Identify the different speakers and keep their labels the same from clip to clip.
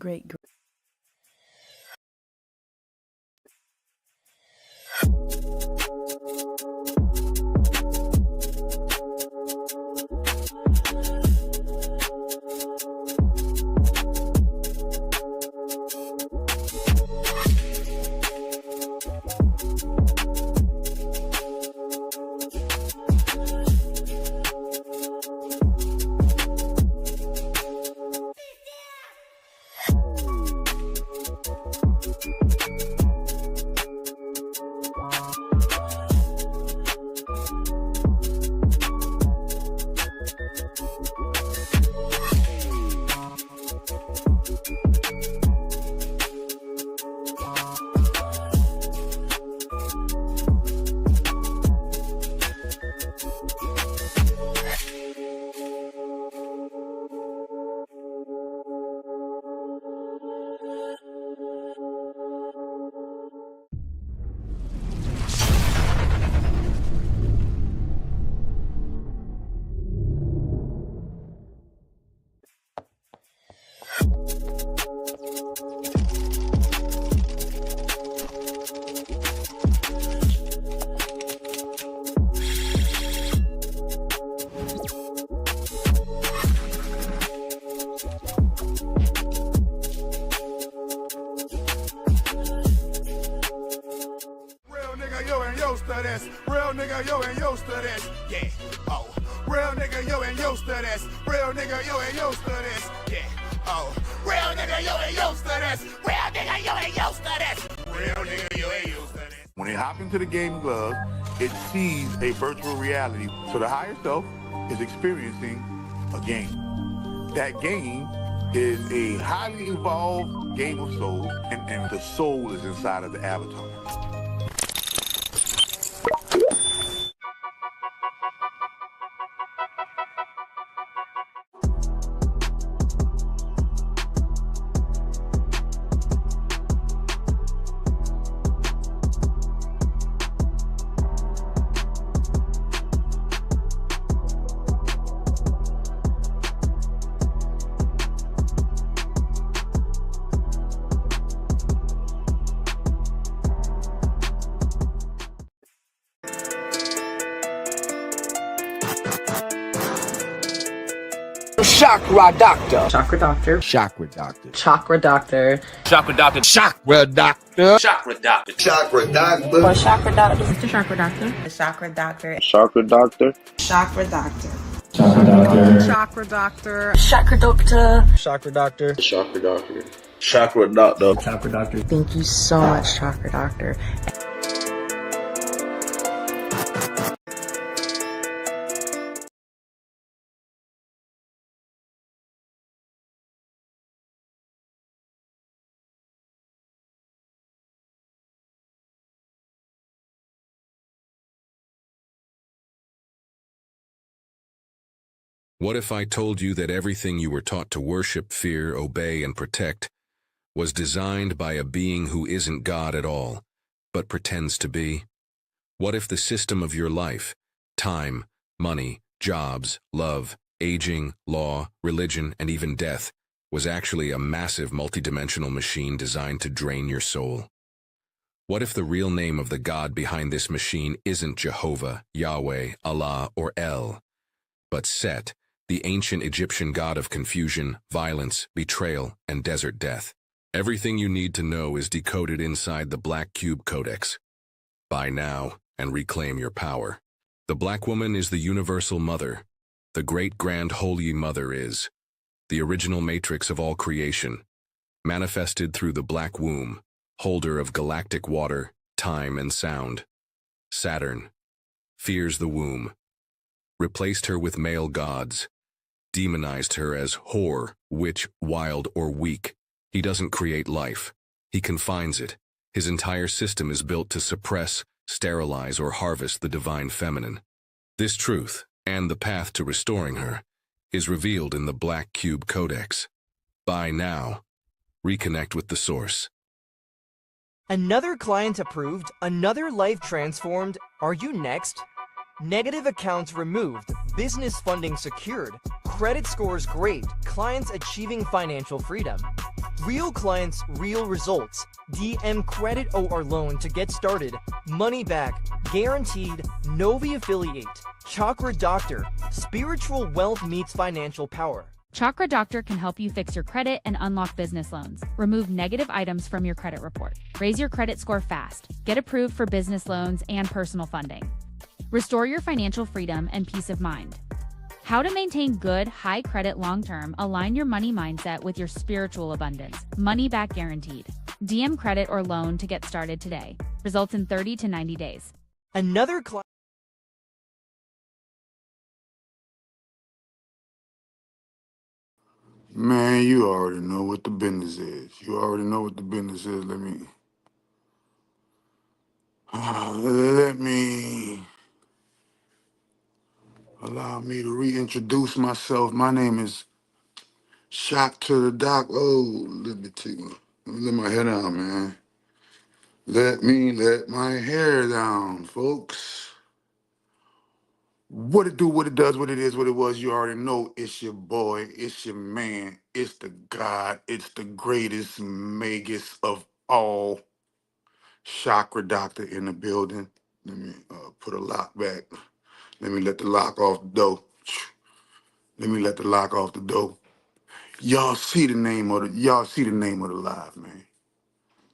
Speaker 1: great.
Speaker 2: Yo and yo studies, real nigga, yo and yo studies, yeah, oh, real nigga, yo and yo studies, real nigga, yo and yo studies, yeah, oh, real nigga, yo and yo studies, real nigga, yo and yo studies, real nigga, yo and yo studies.
Speaker 3: When they hop into the game glove, it sees a virtual reality. So the higher self is experiencing a game. That game is a highly evolved game of souls, and the soul is inside of the avatar.
Speaker 4: Chakra Doctor.
Speaker 5: Chakra Doctor.
Speaker 4: Chakra Doctor.
Speaker 5: Chakra Doctor.
Speaker 4: Chakra Doctor. Chakra Doctor.
Speaker 6: Chakra Doctor.
Speaker 7: Chakra Doctor.
Speaker 5: Or Chakra Doctor.
Speaker 1: Mr. Chakra Doctor.
Speaker 5: The Chakra Doctor.
Speaker 7: Chakra Doctor.
Speaker 5: Chakra Doctor.
Speaker 8: Chakra Doctor.
Speaker 1: Chakra Doctor.
Speaker 5: Chakra Doctor.
Speaker 4: Chakra Doctor.
Speaker 7: Chakra Doctor. Chakra Doctor.
Speaker 8: Chakra Doctor.
Speaker 5: Thank you so much, Chakra Doctor.
Speaker 9: What if I told you that everything you were taught to worship, fear, obey, and protect was designed by a being who isn't God at all, but pretends to be? What if the system of your life, time, money, jobs, love, aging, law, religion, and even death, was actually a massive multidimensional machine designed to drain your soul? What if the real name of the God behind this machine isn't Jehovah, Yahweh, Allah, or El, but Set, the ancient Egyptian god of confusion, violence, betrayal, and desert death? Everything you need to know is decoded inside the Black Cube Codex. Buy now and reclaim your power. The Black Woman is the universal mother. The great grand holy mother is the original matrix of all creation, manifested through the Black Womb, holder of galactic water, time, and sound. Saturn fears the womb, replaced her with male gods, demonized her as whore, witch, wild, or weak. He doesn't create life. He confines it. His entire system is built to suppress, sterilize, or harvest the divine feminine. This truth, and the path to restoring her, is revealed in the Black Cube Codex. Buy now. Reconnect with the source.
Speaker 10: Another client approved, another life transformed. Are you next? Negative accounts removed, business funding secured, credit scores great, clients achieving financial freedom. Real clients, real results. DM credit or loan to get started. Money back, guaranteed, Novi affiliate. Chakra Doctor. Spiritual wealth meets financial power.
Speaker 6: Chakra Doctor can help you fix your credit and unlock business loans. Remove negative items from your credit report. Raise your credit score fast. Get approved for business loans and personal funding. Restore your financial freedom and peace of mind. How to maintain good, high credit long-term. Align your money mindset with your spiritual abundance. Money back guaranteed. DM credit or loan to get started today. Results in 30 to 90 days.
Speaker 10: Another client.
Speaker 3: Man, you already know what the business is. You already know what the business is. Let me allow me to reintroduce myself. My name is Shock to the Doc. Oh, let me let my hair down, man. Let me let my hair down, folks. What it do, what it does, what it is, what it was, you already know. It's your boy, it's your man, it's the God, it's the greatest, magus of all. Chakra Doctor in the building. Let me put a lock back. Let me let the lock off the door. Let me let the lock off the door. Y'all see the name of the live, man.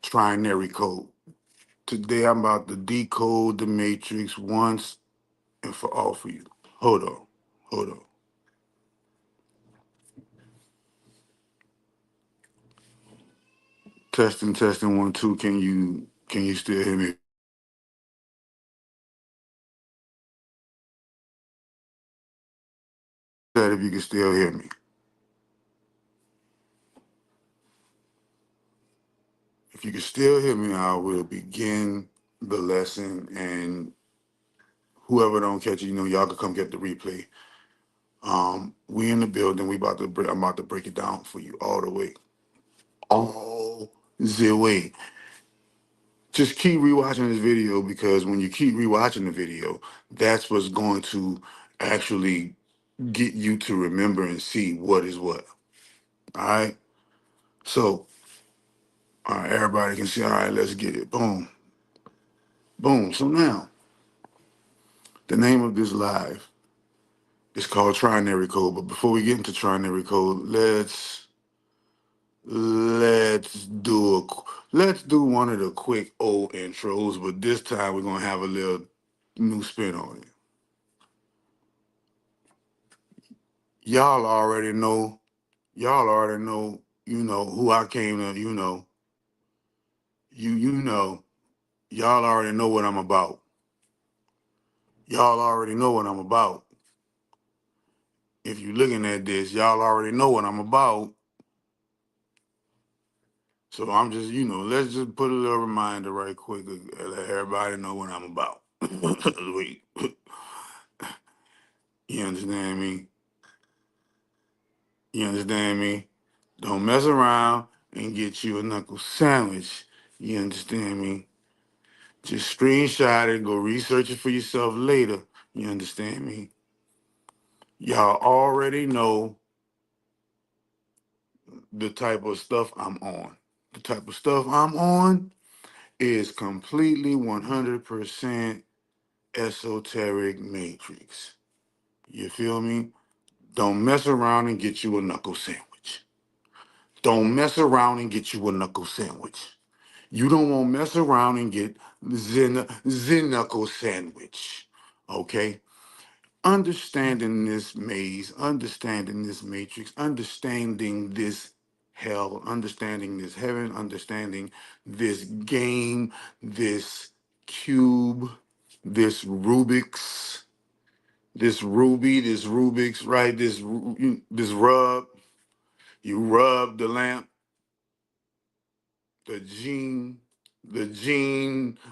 Speaker 3: Trinary Code. Today I'm about to decode the matrix once and for all for you. Hold on. Hold on. Testing, testing, 1, 2. Can you still hear me? That if you can still hear me. If you can still hear me, I will begin the lesson, and whoever don't catch it, y'all can come get the replay. We in the building. I'm about to break it down for you all the way. All the way. Just keep rewatching this video, because when you keep rewatching the video, that's what's going to actually get you to remember and see what is what. All right? So, all right, everybody can see. All right, let's get it. Boom. Boom. So now, the name of this live is called Trinary Code. But before we get into Trinary Code, let's do one of the quick old intros, but this time we're gonna have a little new spin on it. Y'all already know, who I came to, y'all already know what I'm about. Y'all already know what I'm about. If you're looking at this, y'all already know what I'm about. So I'm just, let's just put a little reminder right quick, let everybody know what I'm about. Wait, you understand me? You understand me? Don't mess around and get you a knuckle sandwich. You understand me? Just screenshot it, go research it for yourself later. You understand me? Y'all already know the type of stuff I'm on. The type of stuff I'm on is completely 100% esoteric matrix. You feel me? Don't mess around and get you a knuckle sandwich. Don't mess around and get you a knuckle sandwich. You don't want to mess around and get Zen knuckle sandwich. Okay? Understanding this maze, understanding this matrix, understanding this hell, understanding this heaven, understanding this game, this cube, this Rubik's, this ruby, this Rubik's, right? This rub. You rub the lamp, the gene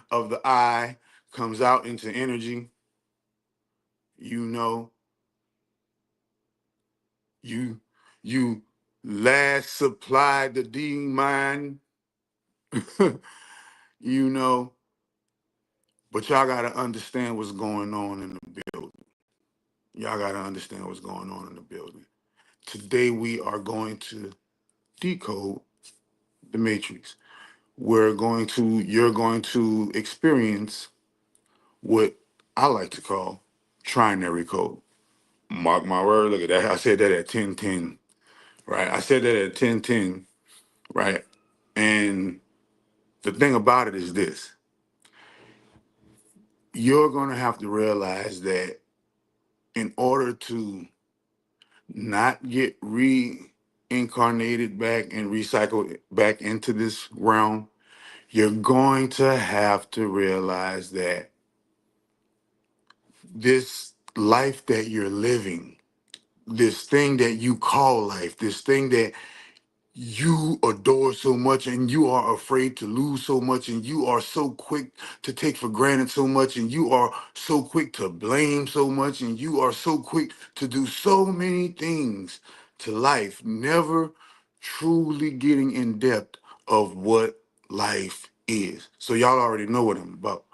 Speaker 3: of the eye comes out into energy. You know, you you last supplied the D-mind, you know, but y'all gotta understand what's going on in the building. Y'all gotta understand what's going on in the building. Today we are going to decode the matrix. You're going to experience what I like to call trinary code. Mark my word, look at that. I said that at 10:10, right? I said that at 10:10, right? And the thing about it is this. You're going to have to realize that in order to not get reincarnated back and recycled back into this realm, you're going to have to realize that this life that you're living, this thing that you call life, this thing that you adore so much and you are afraid to lose so much and you are so quick to take for granted so much and you are so quick to blame so much and you are so quick to do so many things to life, never truly getting in depth of what life is. So y'all already know what I'm about.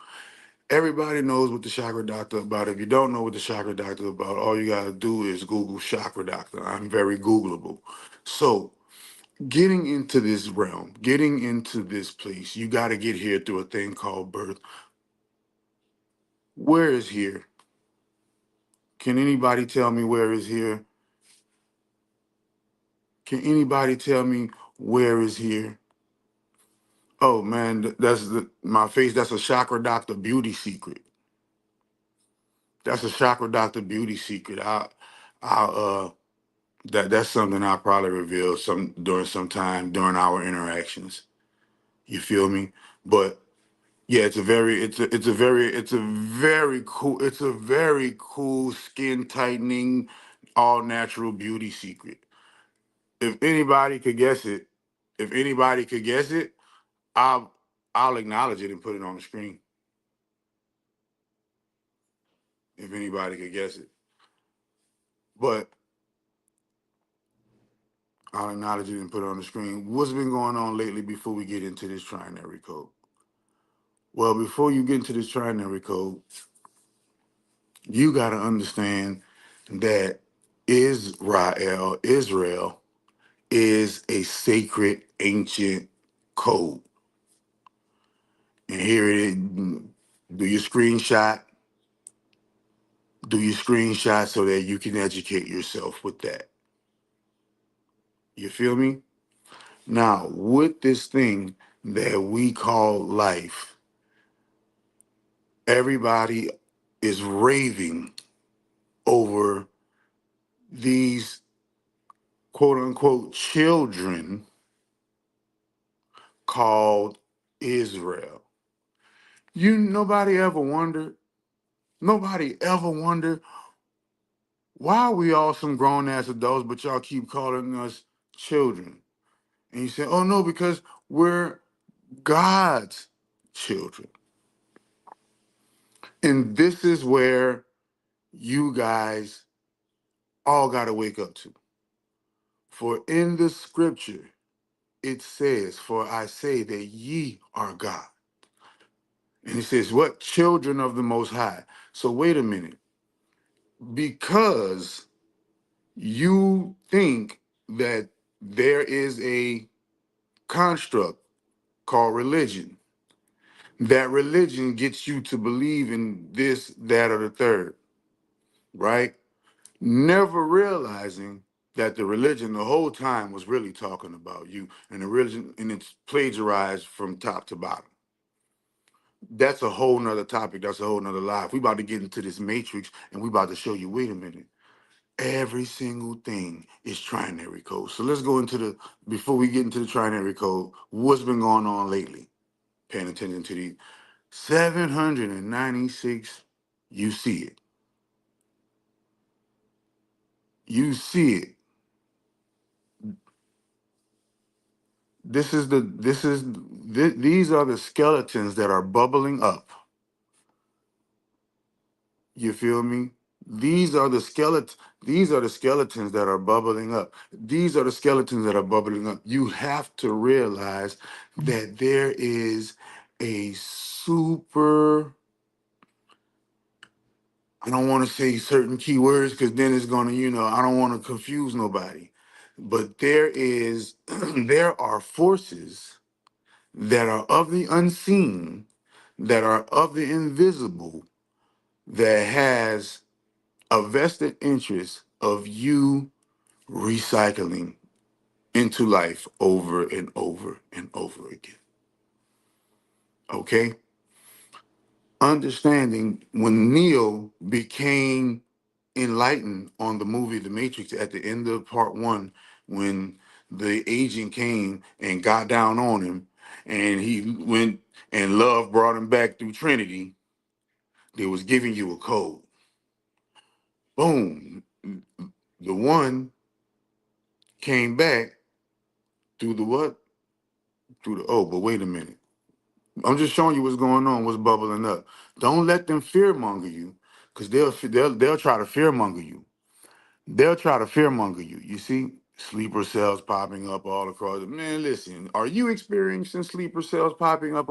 Speaker 3: Everybody knows what the chakra doctor about. If you don't know what the chakra doctor about, all you gotta do is Google chakra doctor. I'm very Googleable. So getting into this realm, getting into this place, you got to get here through a thing called birth. Where is here? Can anybody tell me where is here? Can anybody tell me where is here? Oh man, my face. That's a chakra doctor beauty secret. That's a chakra doctor beauty secret. That's something I'll probably reveal during some time during our interactions. You feel me? But yeah, it's a very cool skin tightening, all natural beauty secret. If anybody could guess it, if anybody could guess it, I'll I'll acknowledge it and put it on the screen. If anybody could guess it, but I'll acknowledge it and put it on the screen. What's been going on lately before we get into this trinary code? Well, before you get into this trinary code, you got to understand that Israel is a sacred ancient code. And here it is. Do your screenshot. Do your screenshot so that you can educate yourself with that. You feel me? Now, with this thing that we call life, everybody is raving over these quote unquote children called Israel. Nobody ever wondered why are we all some grown ass adults, but y'all keep calling us children? And you say, oh no, because we're God's children. And this is where you guys all got to wake up to. For in the scripture, it says, for I say that ye are God. And it says, what? Children of the Most High. So wait a minute. Because you think that there is a construct called religion. That religion gets you to believe in this, that, or the third, right? Never realizing that the religion the whole time was really talking about you, and the religion, and it's plagiarized from top to bottom. That's a whole nother topic. That's a whole nother life. We about to get into this matrix, and we about to show you, wait a minute. Every single thing is trinary code. So let's go before we get into the trinary code, what's been going on lately? Paying attention to the 796, you see it. You see it. These are the skeletons that are bubbling up. You feel me? These are the skeletons that are bubbling up. These are the skeletons that are bubbling up. You have to realize that there is a super, I don't want to say certain keywords because then it's going to, I don't want to confuse nobody. But there are forces that are of the unseen, that are of the invisible, that has a vested interest of you recycling into life over and over and over again. Okay? Understanding when Neo became enlightened on the movie The Matrix at the end of part one, when the agent came and got down on him and he went and love brought him back through Trinity, they was giving you a code. Boom. The one came back through the what? Through the oh, but wait a minute. I'm just showing you what's going on, what's bubbling up. Don't let them fearmonger you, because they'll try to fearmonger you. They'll try to fearmonger you. You see sleeper cells popping up all across. Man, listen, are you experiencing sleeper cells popping up?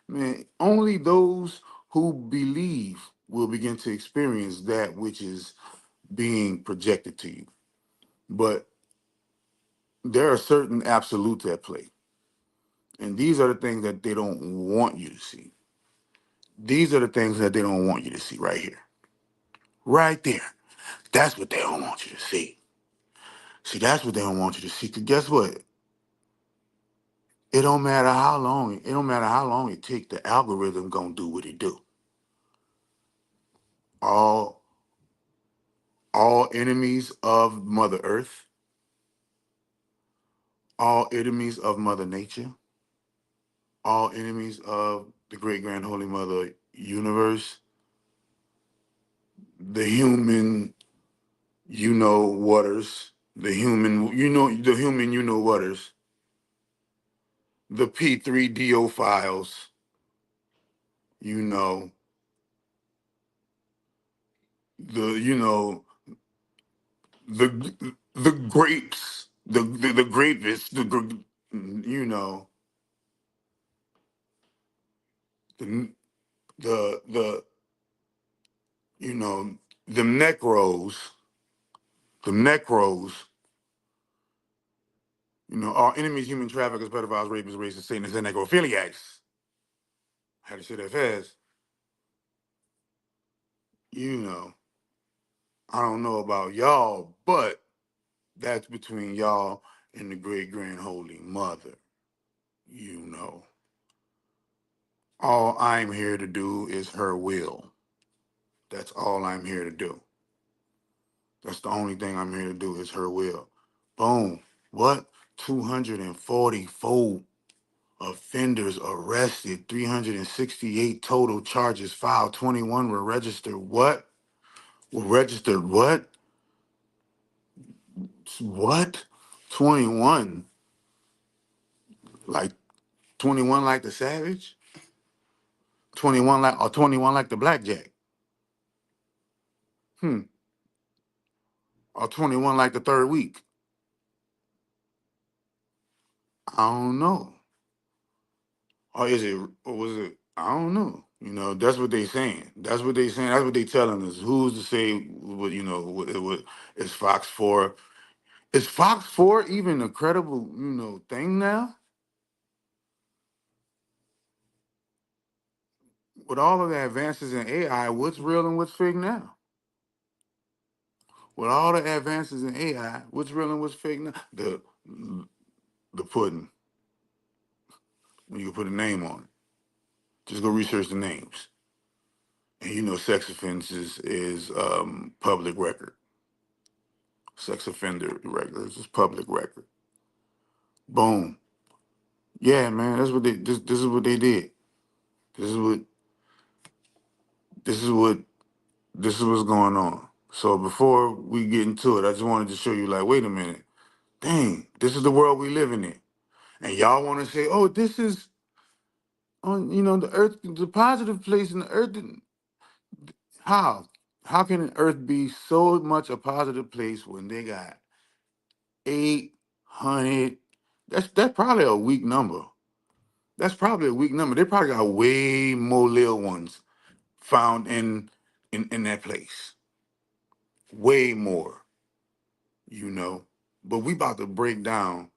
Speaker 3: Man, only those who believe will begin to experience that which is being projected to you. But there are certain absolutes at play. And these are the things that they don't want you to see. These are the things that they don't want you to see right here. Right there. That's what they don't want you to see. See, that's what they don't want you to see. Because guess what? It don't matter how long. It don't matter how long it takes. The algorithm gonna do what it do. All all enemies of Mother Earth, all enemies of Mother Nature, all enemies of the Great Grand Holy Mother Universe, the human, waters, the human, waters, the P3DO files, you know, the the grapes, the grapes, you know, the the you know, the necros, the necros, our enemies, human traffickers, pedophiles, rapists, racists, Satanists, and necrophiliacs. How to say that fast? You know, I don't know about y'all, but that's between y'all and the great grand holy mother. You know, all I'm here to do is her will. That's all I'm here to do. That's the only thing I'm here to do is her will. Boom. What? 244 offenders arrested, 368 total charges filed, 21 were registered. What? Were registered what? What? 21. Like 21 like the Savage? 21 like the Blackjack? Or 21 like the third week? I don't know. Or is it, or was it, I don't know. That's what they saying. That's what they saying. That's what they telling us. Who's to say what, is Fox 4? Is Fox 4 even a credible, thing now? With all of the advances in AI, what's real and what's fake now? With all the advances in AI, what's real and what's fake now? The pudding. When you can put a name on it. Just go research the names. And sex offenses is public record. Sex offender records is public record. Boom. Yeah, man, that's what this is what they did. This is what this is what this is what's going on. So before we get into it, I just wanted to show you, like, wait a minute. Dang, this is the world we living in. And y'all want to say, oh, this is on, the earth, the positive place in the earth. How? How can an earth be so much a positive place when they got 800? That's probably a weak number. That's probably a weak number. They probably got way more little ones found in that place. Way more, you know. But we about to break down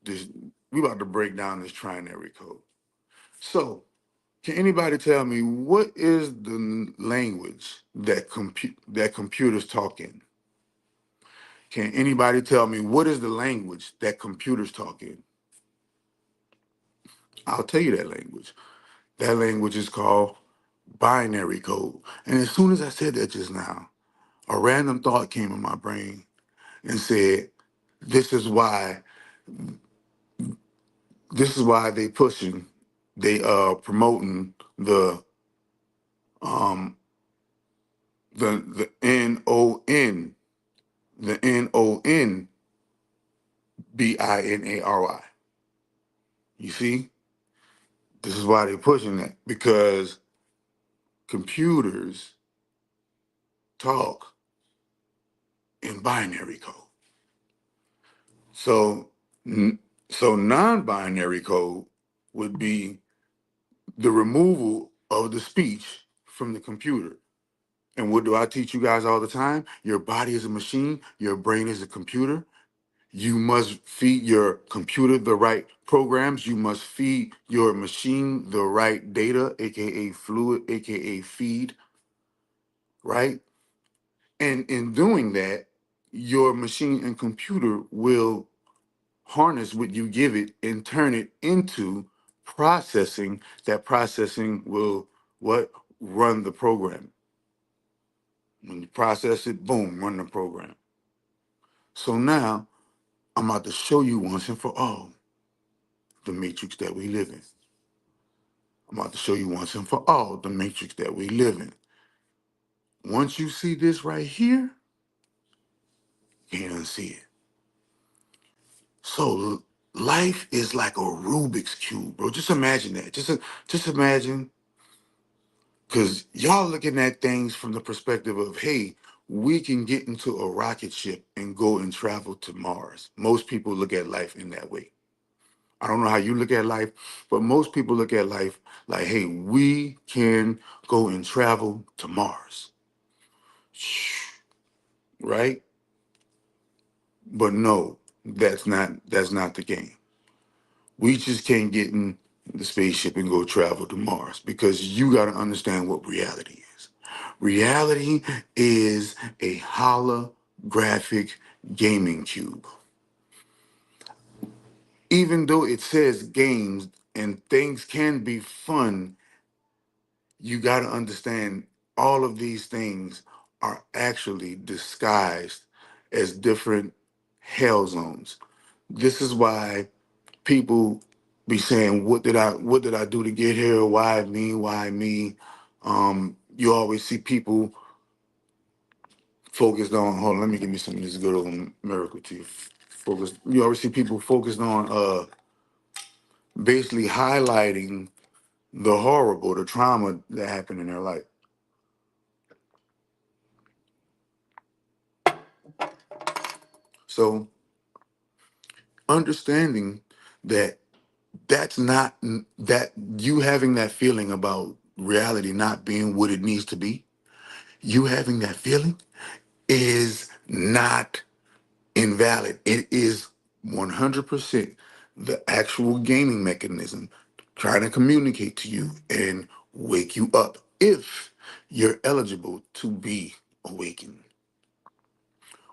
Speaker 3: this. We about to break down this trinary code. So, can anybody tell me what is the language that computers talk in? Can anybody tell me what is the language that computers talk in? I'll tell you that language. That language is called binary code. And as soon as I said that just now, a random thought came in my brain and said, this is why they pushing, they promoting um the NON, the NONBINARY. You see? This is why they're pushing that, because computers talk in binary code. So, so non-binary code would be the removal of the speech from the computer. And what do I teach you guys all the time? Your body is a machine, your brain is a computer. You must feed your computer the right programs. You must feed your machine the right data, aka fluid, aka feed, right? And in doing that, your machine and computer will harness what you give it and turn it into processing. That processing will what? Run the program. When you process it, boom, run the program. So now I'm about to show you once and for all the matrix that we live in. I'm about to show you once and for all the matrix that we live in. Once you see this right here, you can't unsee it. So life is like a Rubik's Cube, bro. Just imagine that. Just imagine, because y'all looking at things from the perspective of, hey, we can get into a rocket ship and go and travel to Mars. Most people look at life in that way. I don't know how you look at life, but most people look at life like, hey, we can go and travel to Mars. Right? But no, that's not the game. We just can't get in the spaceship and go travel to Mars, because you got to understand what reality is. Reality is a holographic gaming cube. Even though it says games and things can be fun, you got to understand all of these things are actually disguised as different hell zones. This is why people be saying, what did I do to get here? Why me? Why me? You always see people focused on, hold on, let me give me some of this good old miracle tea. You always see people focused on basically highlighting the horrible, the trauma that happened in their life. So understanding that that's not, that you having that feeling about reality not being what it needs to be, you having that feeling is not invalid. It is 100% the actual gaming mechanism trying to communicate to you and wake you up if you're eligible to be awakened.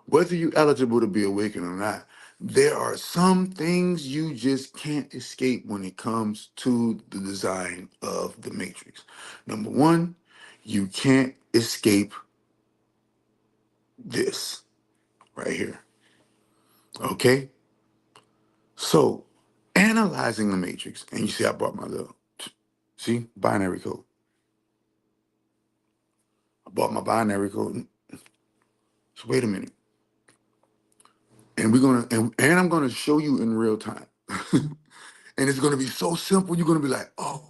Speaker 3: Whether you're eligible to be awakened or not, there are some things you just can't escape when it comes to the design of the Matrix. Number one, you can't escape this right here. Okay? So, analyzing the Matrix, and you see I brought my little, see, binary code. I bought my binary code. So wait a minute. And and I'm gonna show you in real time. And it's gonna be so simple, you're gonna be like, oh,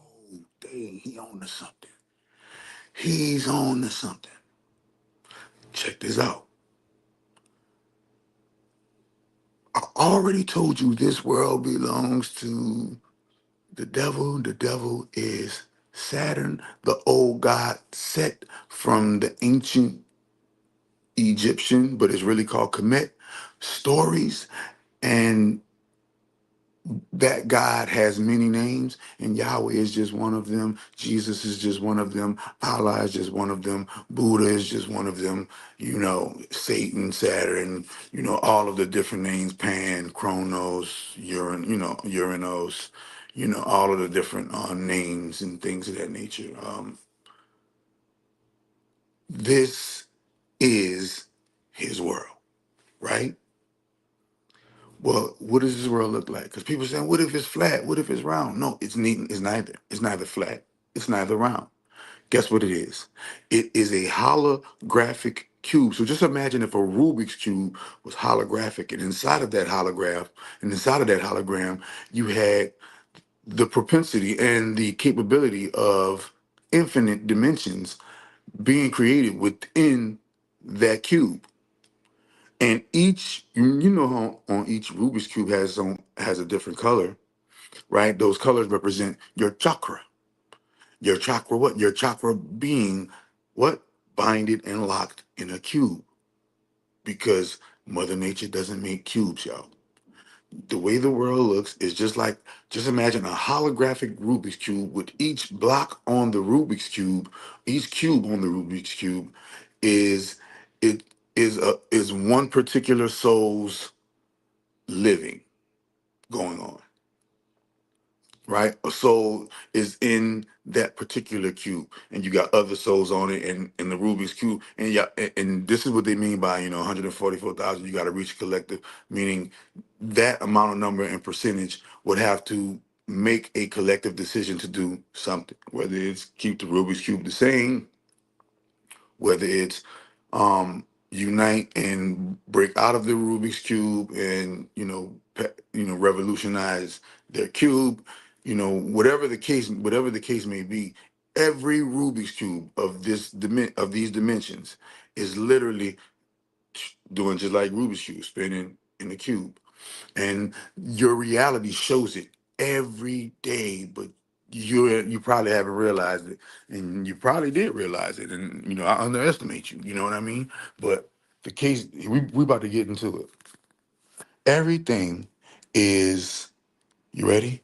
Speaker 3: dang, he on to something. He's on to something. Check this out. I already told you this world belongs to the devil. The devil is Saturn, the old god Set from the ancient Egyptian, but it's really called Kemet. stories, and that God has many names, and Yahweh is just one of them. Jesus is just one of them. Allah is just one of them. Buddha is just one of them. Satan, Saturn, all of the different names, Pan, Chronos, Uranus, all of the different names and things of that nature. This is his world, right? Well, what does this world look like? Because people saying, what if it's flat? What if it's round? No, it's neat. It's neither. It's neither flat. It's neither round. Guess what it is? It is a holographic cube. So just imagine if a Rubik's cube was holographic, and inside of that holograph, and inside of that hologram, you had the propensity and the capability of infinite dimensions being created within that cube. And each, how on each Rubik's cube has a different color, right? Those colors represent your chakra. Your chakra, what? Your chakra being what? Binded and locked in a cube. Because Mother Nature doesn't make cubes, y'all. The way the world looks is just imagine a holographic Rubik's cube with each block on the Rubik's cube, each cube on the Rubik's cube is it is one particular soul's living going on, right? A soul is in that particular cube, and you got other souls on it, and in the Rubik's cube, and yeah, and this is what they mean by 144,000. You got to reach collective, meaning that amount of number and percentage would have to make a collective decision to do something, whether it's keep the Rubik's cube the same, whether it's unite and break out of the Rubik's cube and revolutionize their cube, whatever the case may be. Every Rubik's cube of these dimensions is literally doing just like Rubik's cube, spinning in the cube, and your reality shows it every day, but you probably haven't realized it, and you probably did realize it, and I underestimate you. You know what I mean? But the case we about to get into it. Everything is, you ready?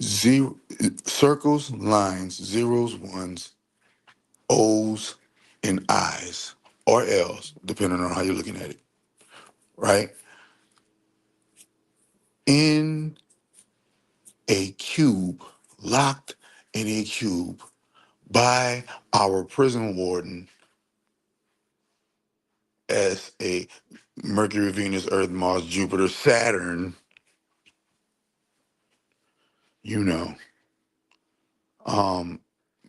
Speaker 3: Zero, circles, lines, zeros, ones, O's, and I's, or L's, depending on how you're looking at it. Right? In a cube, locked in a cube by our prison warden as a Mercury, Venus, Earth, Mars, Jupiter, Saturn, you know,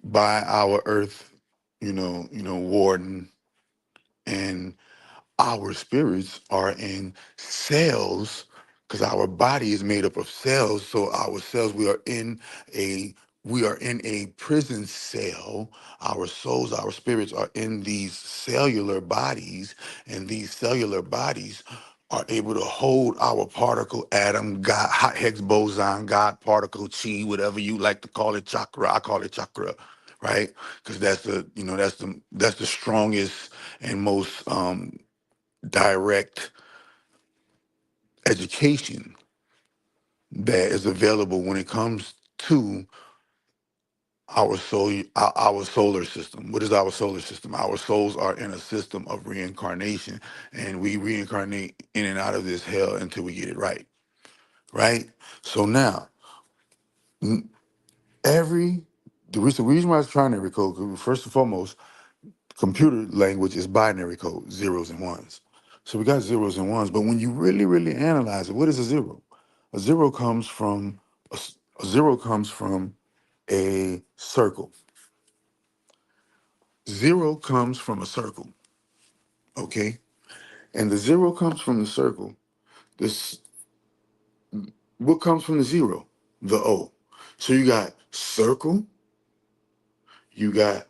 Speaker 3: by our Earth, warden, and our spirits are in cells because our body is made up of cells. So our cells, we are in a prison cell. Our souls, our spirits are in these cellular bodies, and these cellular bodies are able to hold our particle, atom, God, hot Higgs boson, God particle, chi, whatever you like to call it, chakra. I call it chakra, right? Because that's the strongest and most direct education that is available when it comes to our solar system. What is our solar system? Our souls are in a system of reincarnation, and we reincarnate in and out of this hell until we get it right. Right? So now, the reason why it's trinary code, 'cause first and foremost, computer language is binary code, zeros and ones. So we got zeros and ones, but when you really, really analyze it, what is a zero? A zero comes from a zero comes from a circle. Zero comes from a circle, okay? And the zero comes from the circle. This what comes from the zero? The O. So you got circle, you got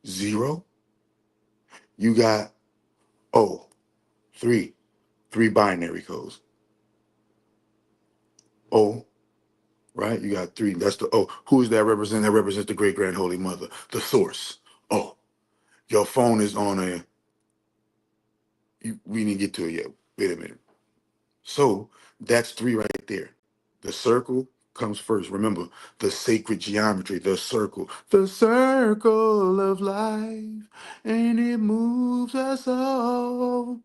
Speaker 3: zero, you got O. Three binary codes. O, right? You got three. That's the O. Who is that represent? That represents the great grand holy mother, the source. Oh, your phone is on a We didn't get to it yet. Wait a minute. So that's 3 right there. The circle comes first. Remember the sacred geometry, the circle of life, and it moves us all.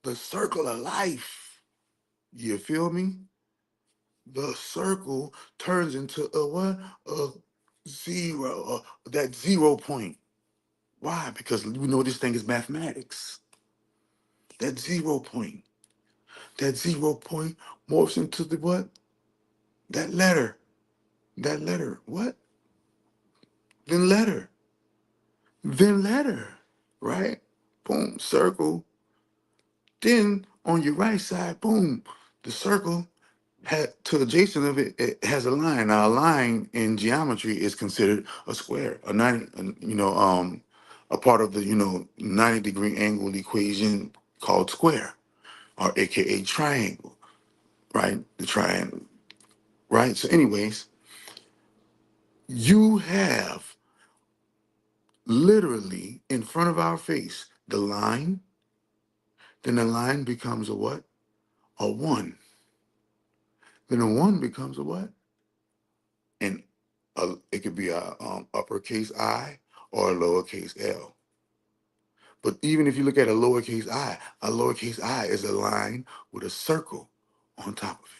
Speaker 3: The circle of life. You feel me? The circle turns into a what? A zero. That 0 point. Why? Because we know this thing is mathematics. That 0 point. That 0 point morphs into the what? That letter. That letter. What? Then letter. Then letter. Right? Boom. Circle. Then on your right side, boom. The circle to adjacent of it, it has a line. Now a line in geometry is considered a square, a part of the 90-degree angle equation called square, or AKA triangle, right? The triangle, right? So, anyways, you have literally in front of our face the line. Then the line becomes a what? A one. Then a one becomes a what? And it could be a uppercase I or a lowercase L. But even if you look at a lowercase I is a line with a circle on top of it.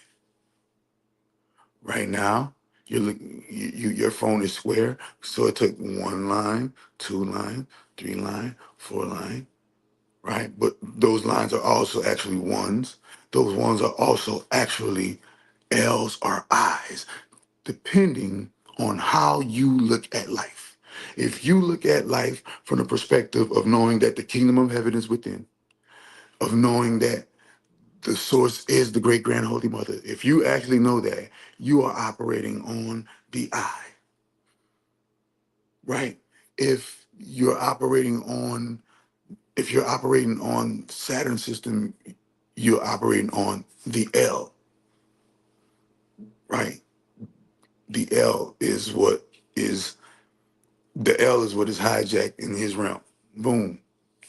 Speaker 3: Right now, your phone is square, so it took 1 line, 2 line, 3 line, 4 line, right? But those lines are also actually ones. Those ones are also actually L's or I's, depending on how you look at life. If you look at life from the perspective of knowing that the kingdom of heaven is within, of knowing that the source is the great grand holy mother, if you actually know that, you are operating on the I, right? If you're operating on Saturn system, you're operating on the L, right? The L is what is The L is what is hijacked in his realm. Boom.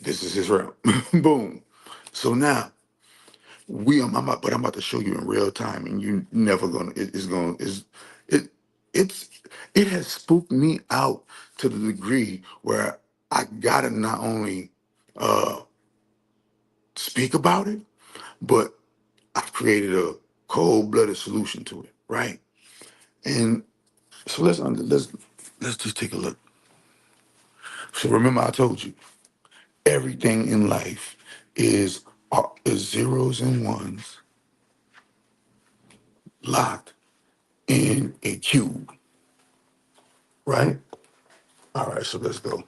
Speaker 3: This is his realm. Boom. So now but I'm about to show you in real time, and you never gonna. It it's it has spooked me out to the degree where I gotta not only uh speak about it, but I've created a cold-blooded solution to it, right? And so let's just take a look. So remember, I told you. Everything in life is zeros and ones locked in a cube, right? All right, so let's go.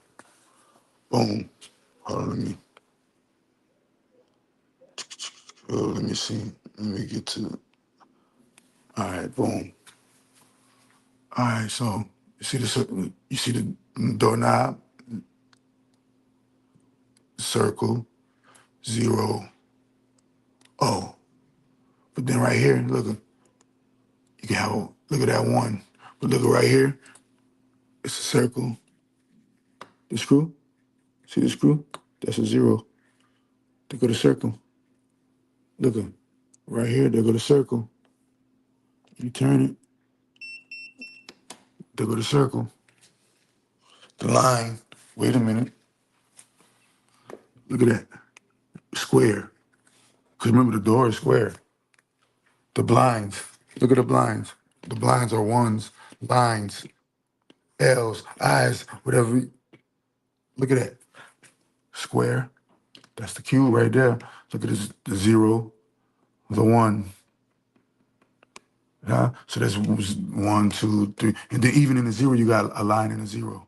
Speaker 3: Boom. Hold on, let me see. Let me get to. All right, boom. All right, so you see the doorknob, circle, 0, O. But then right here, you can look at that one. But look at right here, it's a circle. The screw, see the screw? That's a 0. Look at the circle. Look at right here. There go the circle. You turn it. There go the circle. The line. Wait a minute. Look at that. Square. Because remember, the door is square. The blinds. Look at the blinds. The blinds are ones, lines, L's, I's, whatever. Look at that. Square. That's the cube right there. Look at this, the 0, the 1. So that's 1, 2, 3. And then even in the 0, you got a line and a 0.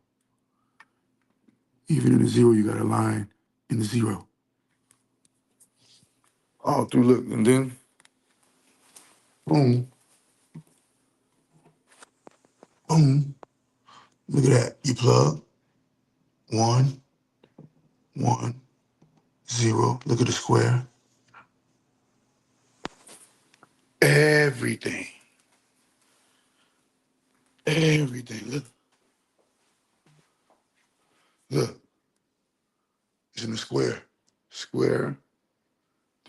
Speaker 3: Even in the 0, you got a line in the 0. All through, look, and then boom, boom. Look at that. You plug 1, 1, 0. Look at the square. Everything. Everything. Look. It's in the square. square.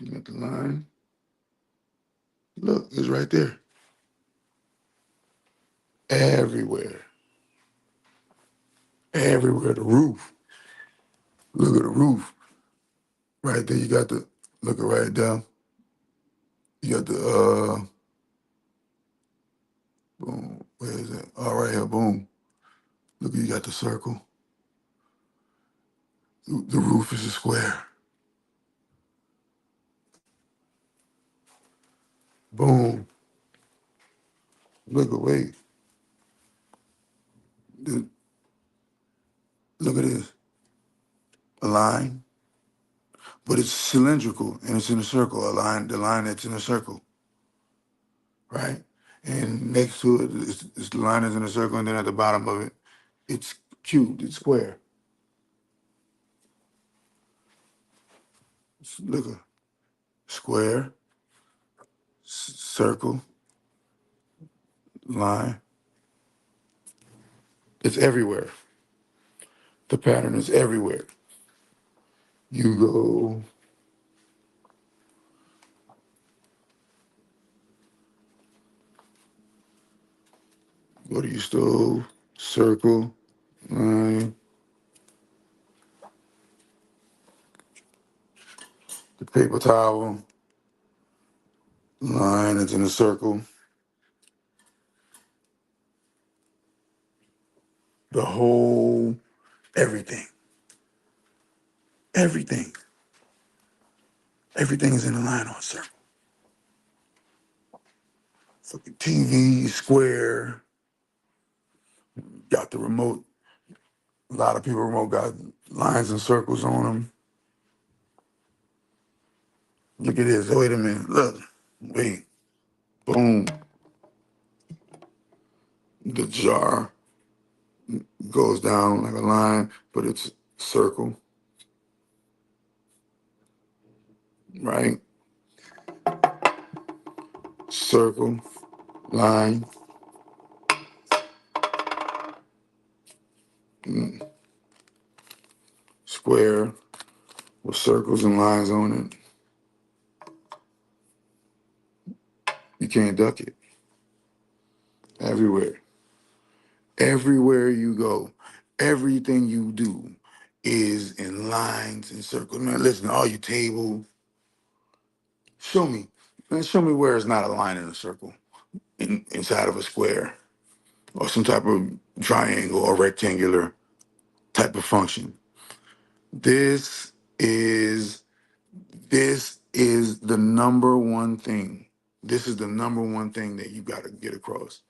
Speaker 3: You got the line. Look, it's right there. Everywhere. Everywhere. The roof. Look at the roof. Right there, you got the, look at right down. You got the, boom. Where is it? All right here, boom. Look, you got the circle. The roof is a square. Boom. Look away. Look at this. A line, but it's cylindrical and it's in a circle. A line, the line that's in a circle, right? And next to it, it's the line is in a circle, and then at the bottom of it, it's cubed, it's square. Look at square, circle, line. It's everywhere. The pattern is everywhere. You go to your stove, circle, line, the paper towel, line that's in a circle, the whole, everything, everything, everything is in a line or a circle. Fucking TV, square, got the remote. A lot of people remote got lines and circles on them. Look at this. Wait a minute. Look. Wait. Boom. The jar goes down like a line, but it's circle. Right? Circle, line. Square with circles and lines on it. You can't duck it. Everywhere. Everywhere you go, everything you do is in lines and circles. Man, listen, all your table, show me. Man, show me where it's not a line in a circle inside of a square or some type of triangle or rectangular type of function. This is the number one thing. This is the number one thing that you got to get across.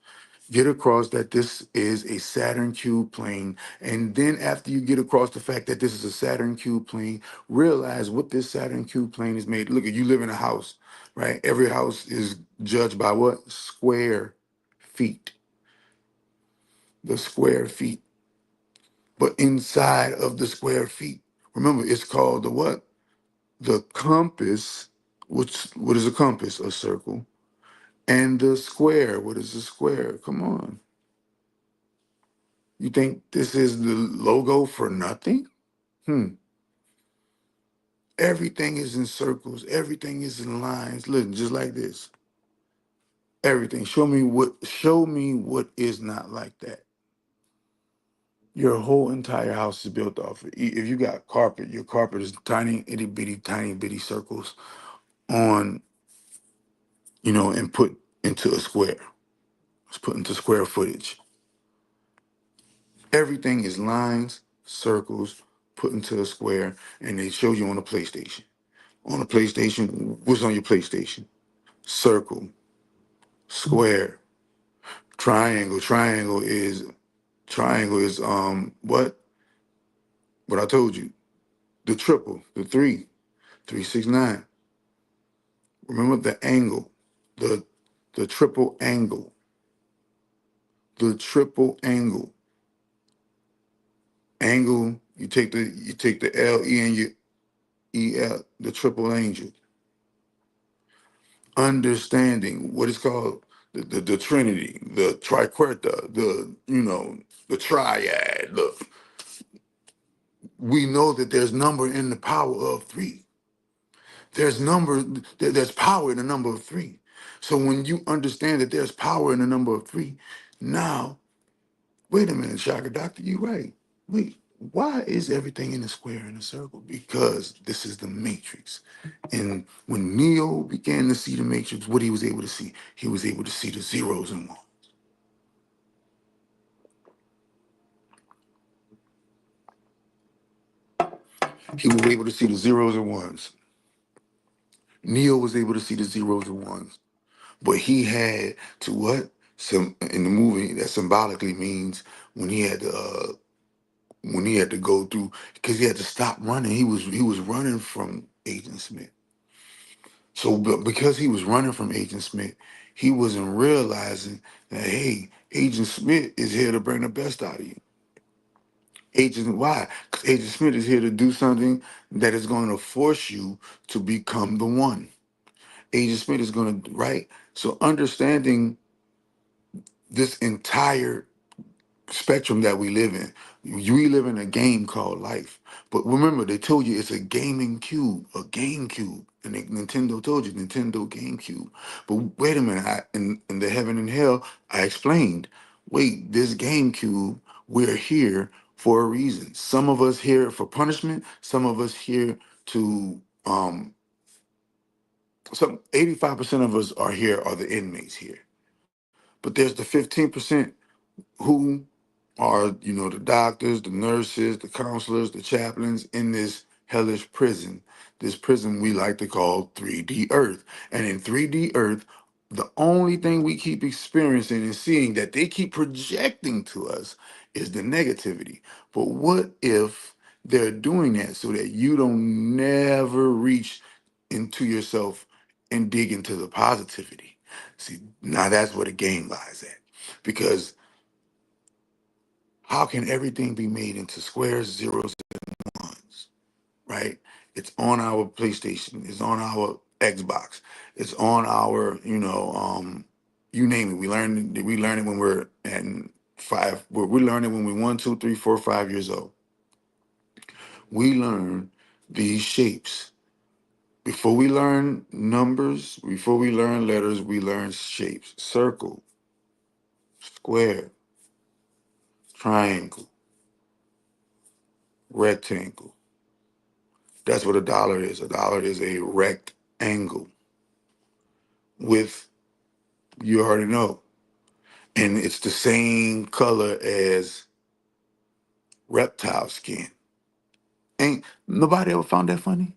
Speaker 3: Get across that this is a Saturn cube plane. And then after you get across the fact that this is a Saturn cube plane, realize what this Saturn cube plane is made. Look, you live in a house, right? Every house is judged by what? Square feet. The square feet. But inside of the square feet, remember, it's called the what? The compass. What is a compass? A circle. And the square. What is a square? Come on. You think this is the logo for nothing? Everything is in circles. Everything is in lines. Look, just like this. Everything. Show me what is not like that. Your whole entire house is built off of. If you got carpet, your carpet is tiny, itty bitty, tiny bitty circles on, and put into a square. It's put into square footage. Everything is lines, circles, put into a square, and they show you on a PlayStation. On a PlayStation, what's on your PlayStation? Circle, square, triangle. Triangle is what? What I told you. The triple, the 369. Remember the angle, the triple angle. The triple angle. Angle, you take the L, E, and you EL, the triple angel. Understanding what is called the Trinity, the triquarta, the triad. Look, we know that there's number in the power of 3. There's power in the number of three. So when you understand that there's power in the number of three, now, wait a minute, Shaka Doctor, you right. Wait, why is everything in a square and a circle? Because this is the matrix. And when Neo began to see the matrix, what he was able to see? He was able to see the zeros and ones. He was able to see the zeros and ones. Neo was able to see the zeros and ones. But he had to what? Some in the movie that symbolically means when he had to go through, because he had to stop running. He was running from Agent Smith. So because he was running from Agent Smith, he wasn't realizing that, hey, Agent Smith is here to bring the best out of you. Why? Because Agent Smith is here to do something that is going to force you to become the one. Agent Smith is going to, right? So understanding this entire spectrum that we live in. We live in a game called life. But remember, they told you it's a gaming cube, a game cube. And Nintendo told you, Nintendo GameCube. But wait a minute, in the heaven and hell, I explained, wait, this GameCube, we're here for a reason. Some of us here for punishment, some of us here to, some 85% of us are here, are the inmates here. But there's the 15% who are, the doctors, the nurses, the counselors, the chaplains in this hellish prison. This prison we like to call 3D Earth. And in 3D Earth, the only thing we keep experiencing and seeing that they keep projecting to us is the negativity. But what if they're doing that so that you don't never reach into yourself and dig into the positivity? See, now that's where the game lies at. Because how can everything be made into squares, zeros, and ones, right? It's on our PlayStation. It's on our Xbox. It's on our, you name it. We learn it when we're at five. We learn it when we're 1, 2, 3, 4, 5 years old. We learn these shapes. Before we learn numbers, before we learn letters, we learn shapes. Circle, square, triangle, rectangle. That's what a dollar is. A dollar is a rectangle with, you already know, and it's the same color as reptile skin. Ain't nobody ever found that funny?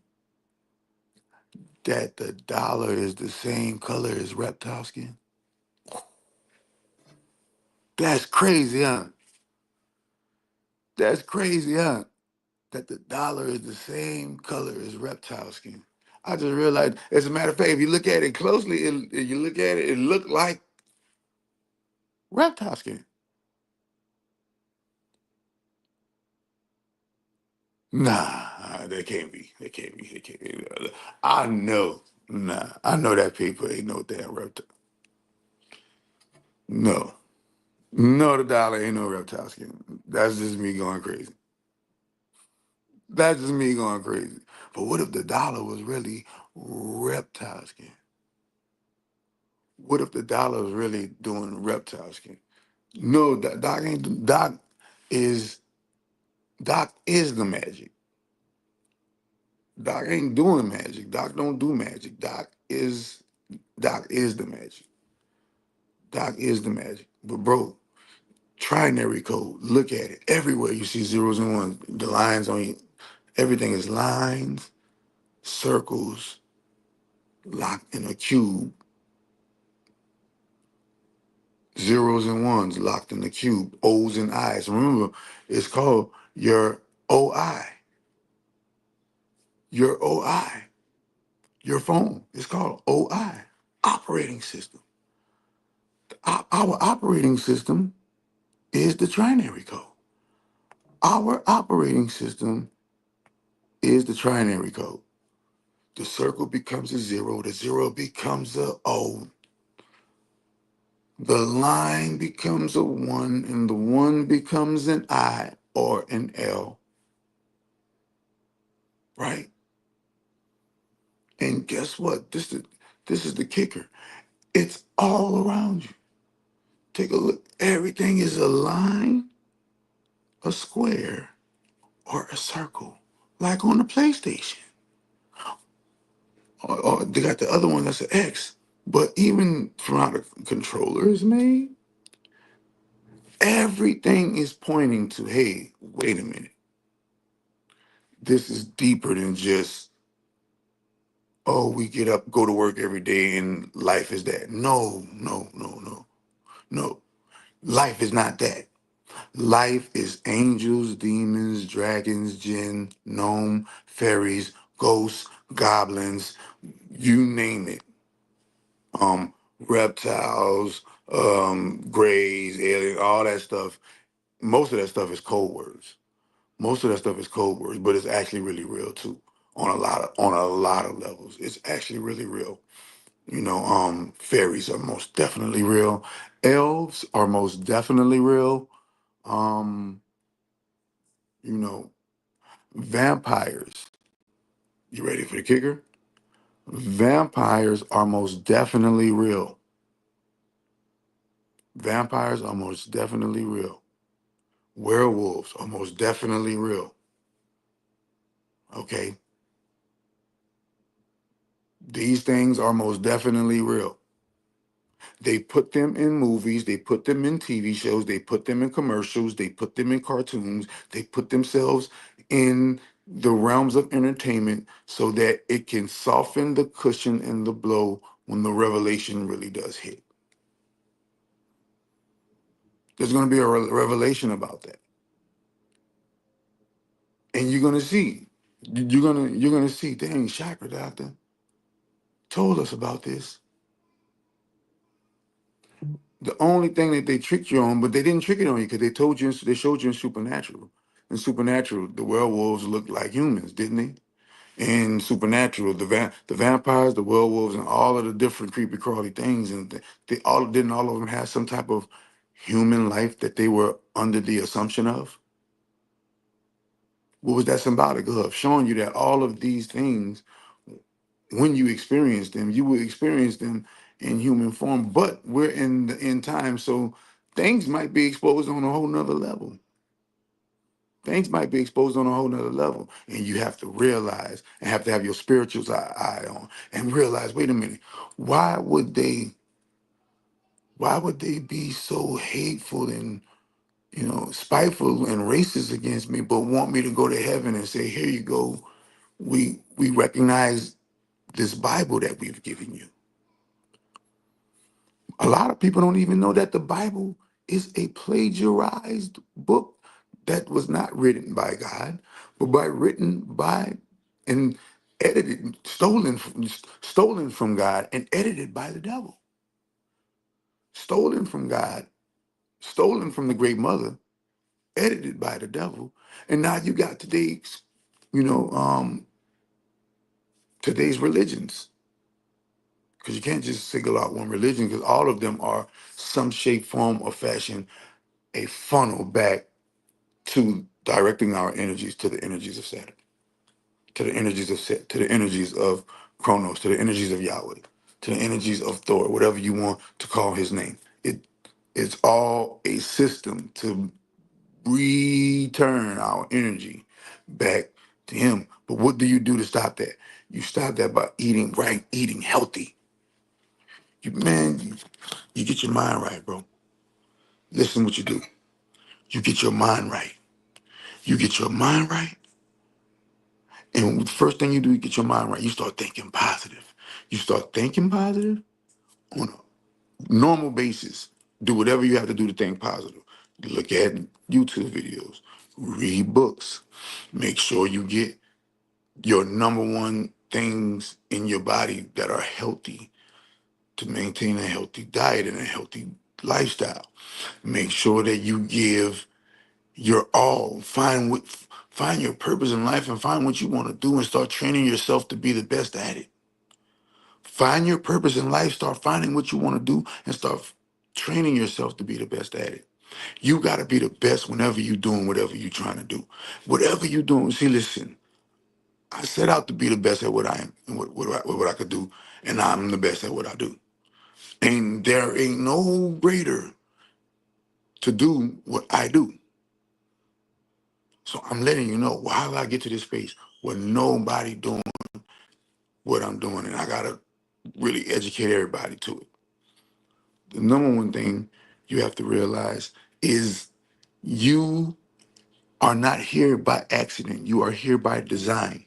Speaker 3: That the dollar is the same color as reptile skin? That's crazy, huh? That's crazy, huh? That the dollar is the same color as reptile skin. I just realized, as a matter of fact, if you look at it closely, it looked like reptile skin. Nah, they can't be. They can't be. They can't be. I know. Nah, I know that paper ain't no damn reptile. No. No, the dollar ain't no reptile skin. That's just me going crazy. That's just me going crazy. But what if the dollar was really reptile skin? What if the dollar was really doing reptile skin? No, Doc ain't. Doc is the magic. Doc ain't doing magic. Doc don't do magic. Doc is the magic. Doc is the magic. But bro, trinary code. Look at it. Everywhere you see zeros and ones, the lines on you. Everything is lines, circles, locked in a cube. Zeros and ones locked in the cube. O's and I's. Remember, it's called your OI. Your OI. Your phone. It's called OI. Operating system. Our operating system is the trinary code. Our operating system is the trinary code. The circle becomes a zero, the zero becomes a O, the line becomes a one, and the one becomes an I or an L, right? And guess what? This is the kicker. It's all around you. Take a look. Everything is a line, a square, or a circle, like on the PlayStation. Or they got the other one that's an X. But even from how the controller is made, everything is pointing to, hey, wait a minute. This is deeper than just, oh, we get up, go to work every day, and life is that. No, no, no, no, no. Life is not that. Life is angels, demons, dragons, jinn, gnome, fairies, ghosts, goblins, you name it. Reptiles, grays, aliens, all that stuff. Most of that stuff is code words. Most of that stuff is code words, but it's actually really real too. On a lot of levels, it's actually really real. Fairies are most definitely real. Elves are most definitely real. Um, you know, Vampires. You ready for the kicker? Vampires are most definitely real. Vampires are most definitely real. Werewolves are most definitely real. Okay? These things are most definitely real. They put them in movies, they put them in TV shows, they put them in commercials, they put them in cartoons, they put themselves in the realms of entertainment so that it can soften the cushion and the blow when the revelation really does hit. There's going to be a revelation about that. And you're going to see. You're going to see, dang, Chakra Doctor told us about this. The only thing that they tricked you on, but they didn't trick it on you because they showed you in Supernatural. In Supernatural, the werewolves looked like humans, didn't they? In Supernatural, the vampires, the werewolves, and all of the different creepy crawly things, and didn't all of them have some type of human life that they were under the assumption of? What was that symbolic of? Showing you that all of these things, when you experience them, you will experience them in human form, but we're in the end time, so things might be exposed on a whole nother level. Things might be exposed on a whole nother level, and you have to realize and have to have your spiritual eye on and realize, wait a minute, why would they be so hateful and spiteful and racist against me, but want me to go to heaven and say, here you go, we recognize this Bible that we've given you. A lot of people don't even know that the Bible is a plagiarized book that was not written by God, but written by and edited, stolen from God and edited by the devil. Stolen from God, stolen from the great mother, edited by the devil. And now you got you know, um, today's religions. Because you can't just single out one religion, because all of them are some shape, form, or fashion a funnel back to directing our energies to the energies of Saturn, to the energies of Set, to the energies of Kronos, to the energies of Yahweh, to the energies of Thor, whatever you want to call his name. It's all a system to return our energy back to him. But what do you do to stop that? You stop that by eating right, eating healthy. You get your mind right, bro. Listen what you do. You get your mind right. You get your mind right. And the first thing you do, you get your mind right. You start thinking positive. You start thinking positive on a normal basis. Do whatever you have to do to think positive. Look at YouTube videos, read books. Make sure you get your number one things in your body that are healthy to maintain a healthy diet and a healthy lifestyle. Make sure that you give your all. Find your purpose in life and find what you want to do and start training yourself to be the best at it. Find your purpose in life, start finding what you want to do and start training yourself to be the best at it. You got to be the best whenever you're doing whatever you're trying to do. Whatever you're doing, see, listen, I set out to be the best at what I am and what I could do, and I'm the best at what I do. And there ain't no greater to do what I do. So I'm letting you know, how did I get to this space where nobody doing what I'm doing, and I gotta really educate everybody to it. The number one thing you have to realize is you are not here by accident. You are here by design.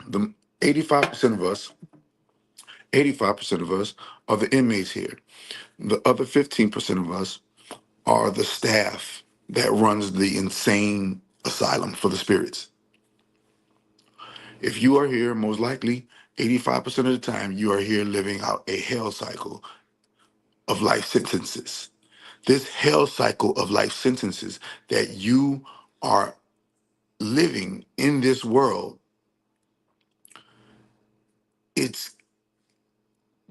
Speaker 3: The 85% of us, 85% of us are the inmates here. The other 15% of us are the staff that runs the insane asylum for the spirits. If you are here, most likely 85% of the time, you are here living out a hell cycle of life sentences. This hell cycle of life sentences that you are living in this world, it's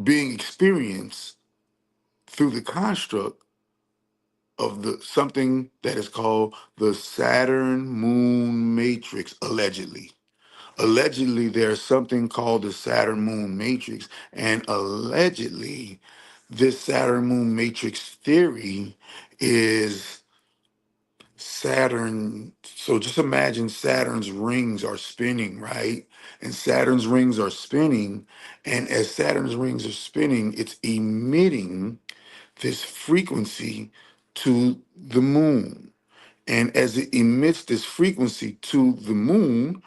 Speaker 3: being experienced through the construct of the something that is called the Saturn Moon Matrix, allegedly. Allegedly, there's something called the Saturn Moon Matrix, and allegedly, this Saturn Moon Matrix theory is Saturn. So just imagine Saturn's rings are spinning, right? And Saturn's rings are spinning, and as Saturn's rings are spinning, it's emitting this frequency to the moon. And as it emits this frequency to the moon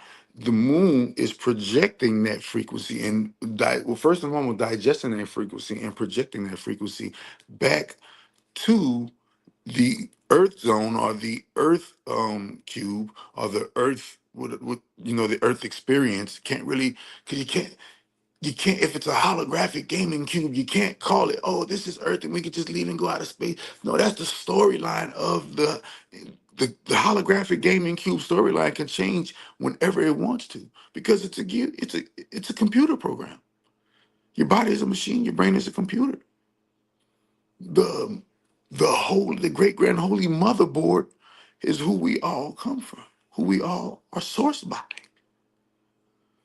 Speaker 3: is projecting that frequency and, well, first and foremost, digesting that frequency and projecting that frequency back to the Earth zone or the Earth cube or the Earth, what the Earth experience. Can't really, because you can't, if it's a holographic gaming cube, you can't call it, oh, this is Earth and we could just leave and go out of space. No, that's the storyline of the holographic gaming cube storyline can change whenever it wants to, because it's a computer program. Your body is a machine, your brain is a computer. The the great grand holy motherboard is who we all come from, who we all are sourced by.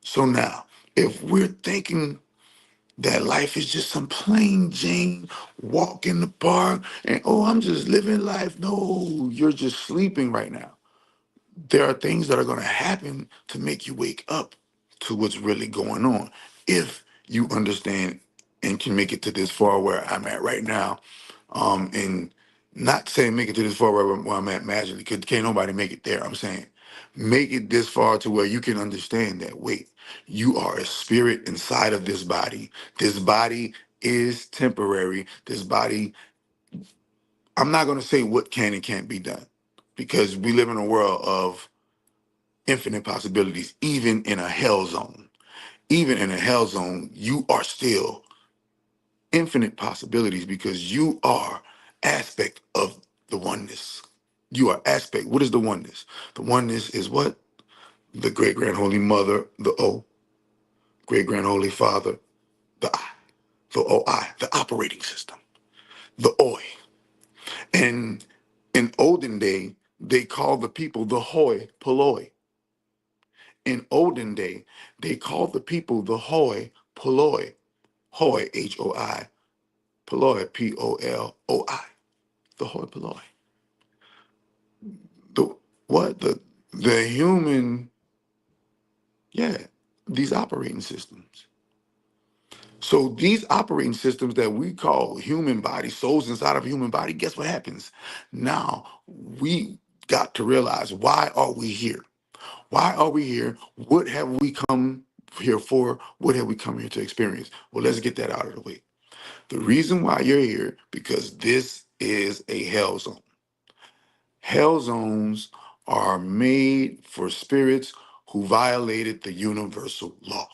Speaker 3: So now, if we're thinking that life is just some plain Jane walk in the park and, oh, I'm just living life. No, you're just sleeping right now. There are things that are going to happen to make you wake up to what's really going on. If you understand and can make it to this far where I'm at right now, and not saying make it to this far where I'm at magically, because can't nobody make it there. I'm saying make it this far to where you can understand that, wait, you are a spirit inside of this body. This body is temporary. This body, I'm not going to say what can and can't be done, because we live in a world of infinite possibilities, even in a hell zone. Even in a hell zone, you are still infinite possibilities, because you are aspect of the oneness. You are aspect. What is the oneness? The oneness is what? The great grand holy mother, the O, great grand holy father, the I, the OI, the operating system, the OI. And in olden day, they called the people the hoi polloi. In olden day, they called the people the hoi polloi. Hoi, HOI, polloi, POLOI. The hoi polloi. The what? The human, yeah, these operating systems. So these operating systems that we call human body, souls inside of a human body, guess what happens? Now we got to realize, why are we here? Why are we here? What have we come here for? What have we come here to experience? Well, let's get that out of the way. The reason why you're here, because this is a hell zone. Hell zones are made for spirits who violated the universal law.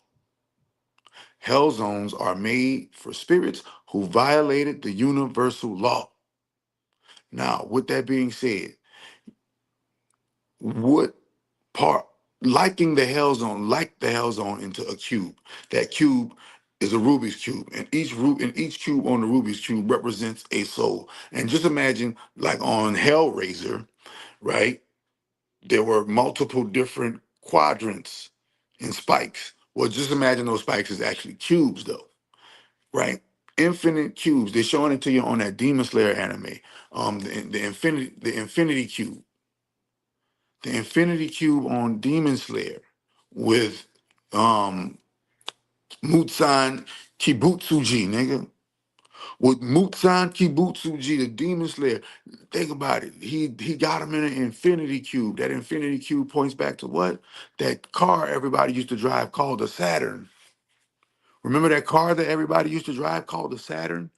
Speaker 3: Hell zones are made for spirits who violated the universal law. Now, with that being said, what part, liking the hell zone, like the hell zone into a cube. That cube is a Rubik's cube, and each cube on the Rubik's cube represents a soul. And just imagine, like on Hellraiser, right? there were multiple different quadrants and spikes. Well, just imagine those spikes is actually cubes, though, right? Infinite cubes. They're showing it to you on that Demon Slayer anime. The infinity cube, the infinity cube on Demon Slayer with Mutsan Kibutsuji, nigga. With Mutsan Kibutsuji, the Demon Slayer. Think about it. He got him in an infinity cube. That infinity cube points back to what? That car everybody used to drive called the Saturn. Remember that car that everybody used to drive called the Saturn?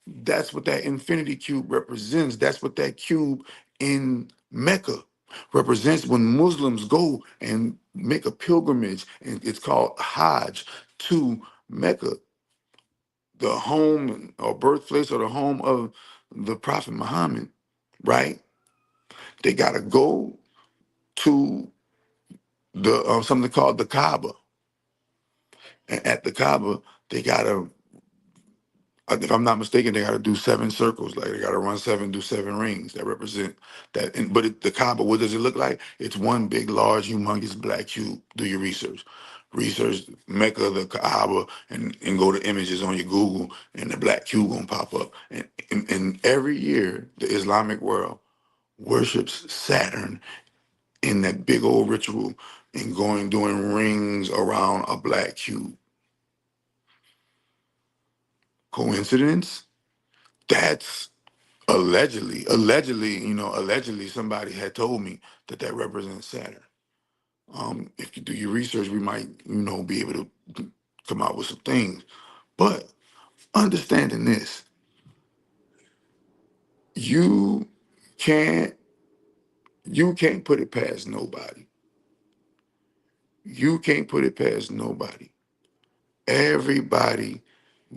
Speaker 3: That's what that infinity cube represents. That's what that cube in Mecca represents when Muslims go and make a pilgrimage, and it's called Hajj, to Mecca, the home or birthplace or the home of the Prophet Muhammad, right? They got to go to the something called the Kaaba. And at the Kaaba, they got to, if I'm not mistaken, they got to do 7 circles. Like they got to run 7, do 7 rings that represent that. But the Kaaba, what does it look like? It's one big, large, humongous black cube. Do your research. Research Mecca, the Kaaba, and go to images on your Google, and the black cube gonna pop up. And every year, the Islamic world worships Saturn in that big old ritual and doing rings around a black cube. Coincidence? That's allegedly somebody had told me that represents Saturn. If you do your research, we might, be able to come out with some things. But understanding this, you can't you can't put it past nobody. You can't put it past nobody. Everybody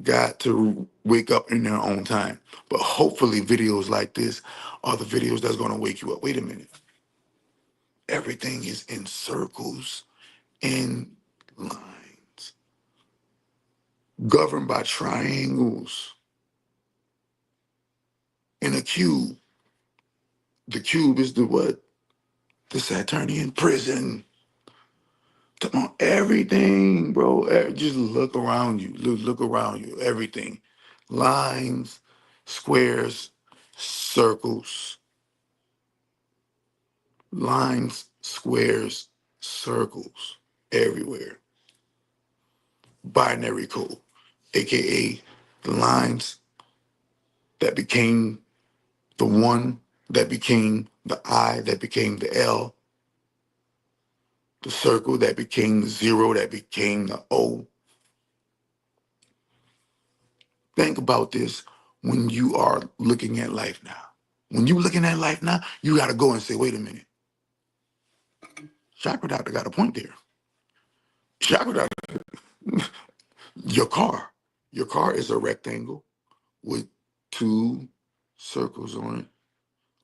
Speaker 3: got to wake up in their own time. But hopefully videos like this are the videos that's gonna wake you up. Wait a minute. Everything is in circles and lines, governed by triangles in a cube. The cube is the what? The Saturnian prison. Come on, everything, bro. Just look around you. Look around you. Everything. Lines, squares, circles. Lines, squares, circles. Everywhere. Binary code, aka the lines that became the 1, that became the I, that became the L, the circle that became the 0, that became the O. Think about this when you are looking at life now. When you looking at life now, you got to go and say, wait a minute. Chakra Doctor got a point there. Chakra Doctor, your car. Your car is a rectangle with 2 circles on it,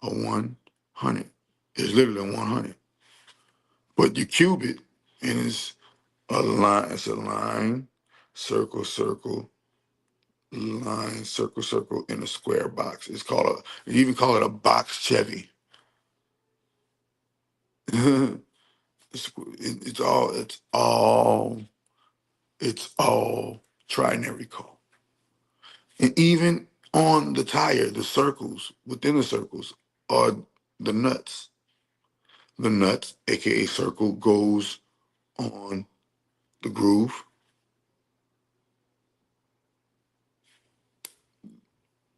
Speaker 3: a 100. It's literally a 100. But you cube it, and it's a line. It's a line, circle, circle, line, circle, circle in a square box. You even call it a box Chevy. it's all trinary code. And even on the tire, the circles, within the circles, are the nuts. The nuts, aka circle, goes on the groove.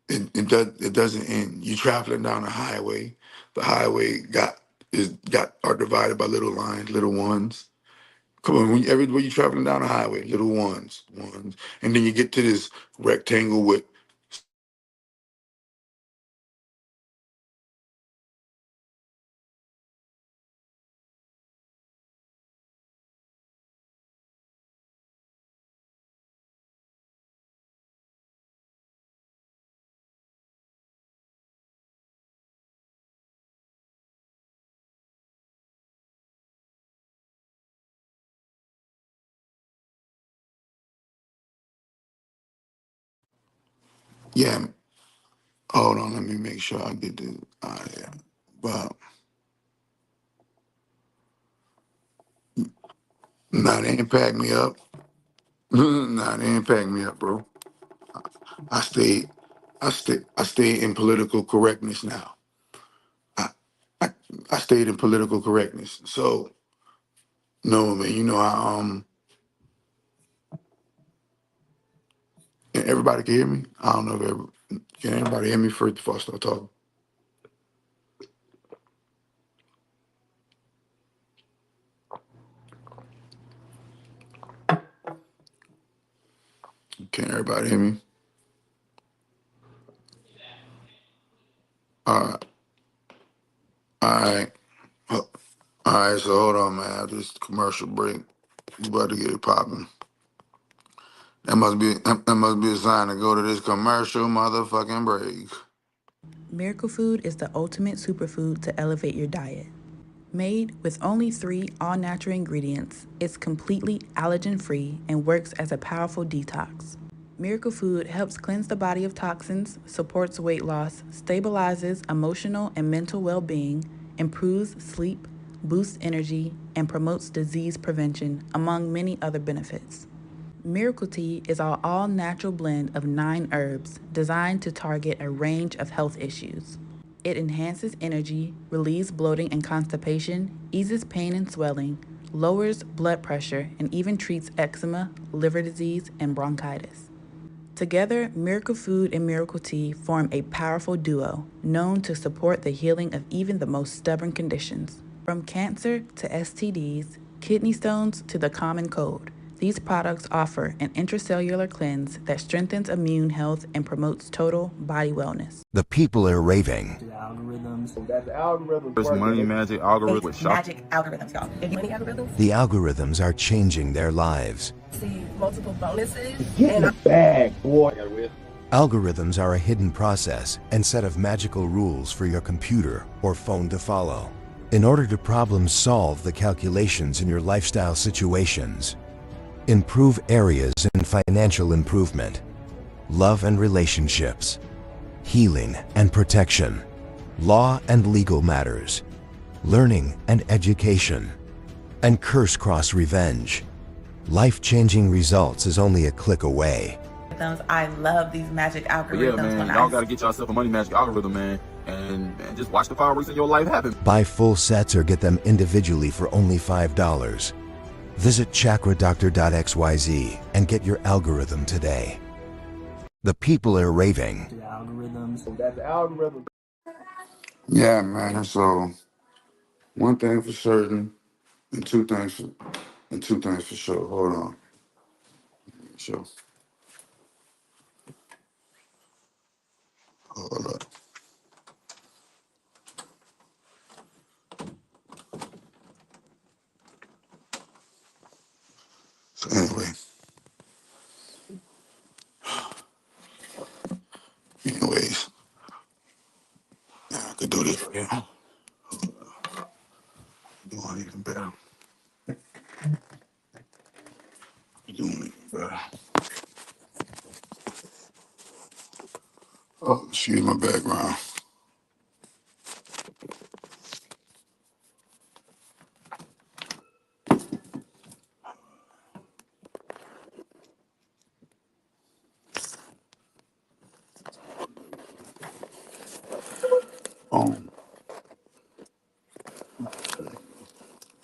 Speaker 3: It doesn't end. You traveling down a highway. The highway are divided by little lines, little ones. Come on, everywhere you traveling down a highway, little ones, and then you get to this rectangle with. Yeah, hold on, let me make sure I get this. Yeah. But Nah, they ain't pack me up. Nah, they ain't pack me up, bro. I stayed, I stayed in political correctness now. I, I, I stayed in political correctness. So, no, man, you know, everybody can hear me? I don't know can anybody hear me first before I start talking? Can everybody hear me? All right, all right. All right, so hold on, man. After this commercial break, we about to get it popping. That must be a sign to go to this commercial motherfucking break.
Speaker 5: Miracle Food is the ultimate superfood to elevate your diet. Made with only 3 all-natural ingredients, it's completely allergen-free and works as a powerful detox. Miracle Food helps cleanse the body of toxins, supports weight loss, stabilizes emotional and mental well-being, improves sleep, boosts energy, and promotes disease prevention, among many other benefits. Miracle Tea is our all-natural blend of 9 herbs designed to target a range of health issues. It enhances energy, relieves bloating and constipation, eases pain and swelling, lowers blood pressure, and even treats eczema, liver disease, and bronchitis. Together, Miracle Food and Miracle Tea form a powerful duo known to support the healing of even the most stubborn conditions. From cancer to STDs, kidney stones to the common cold, these products offer an intracellular cleanse that strengthens immune health and promotes total body wellness.
Speaker 8: The people are raving.
Speaker 11: There's money magic algorithm.
Speaker 5: It's magic algorithms, y'all. Money algorithms.
Speaker 8: The algorithms are changing their lives.
Speaker 5: See multiple bonuses.
Speaker 8: Algorithms are a hidden process and set of magical rules for your computer or phone to follow. In order to problem solve the calculations in your lifestyle situations, improve areas in financial improvement, love and relationships, healing and protection, law and legal matters, learning and education, and curse-cross revenge. Life-changing results is only a click away.
Speaker 5: I love these magic algorithms.
Speaker 11: Yeah, man, y'all gotta get yourself a money magic algorithm, man, and just watch the fireworks in your life happen.
Speaker 8: Buy full sets or get them individually for only $5. Visit chakradoctor.xyz and get your algorithm today. The people are raving.
Speaker 3: Yeah, man. So one thing for certain, and two things for sure. Hold on. Sure. Hold up. So anyways, yeah, I could do this for you. Doing even better. Doing even better. Oh, excuse my background.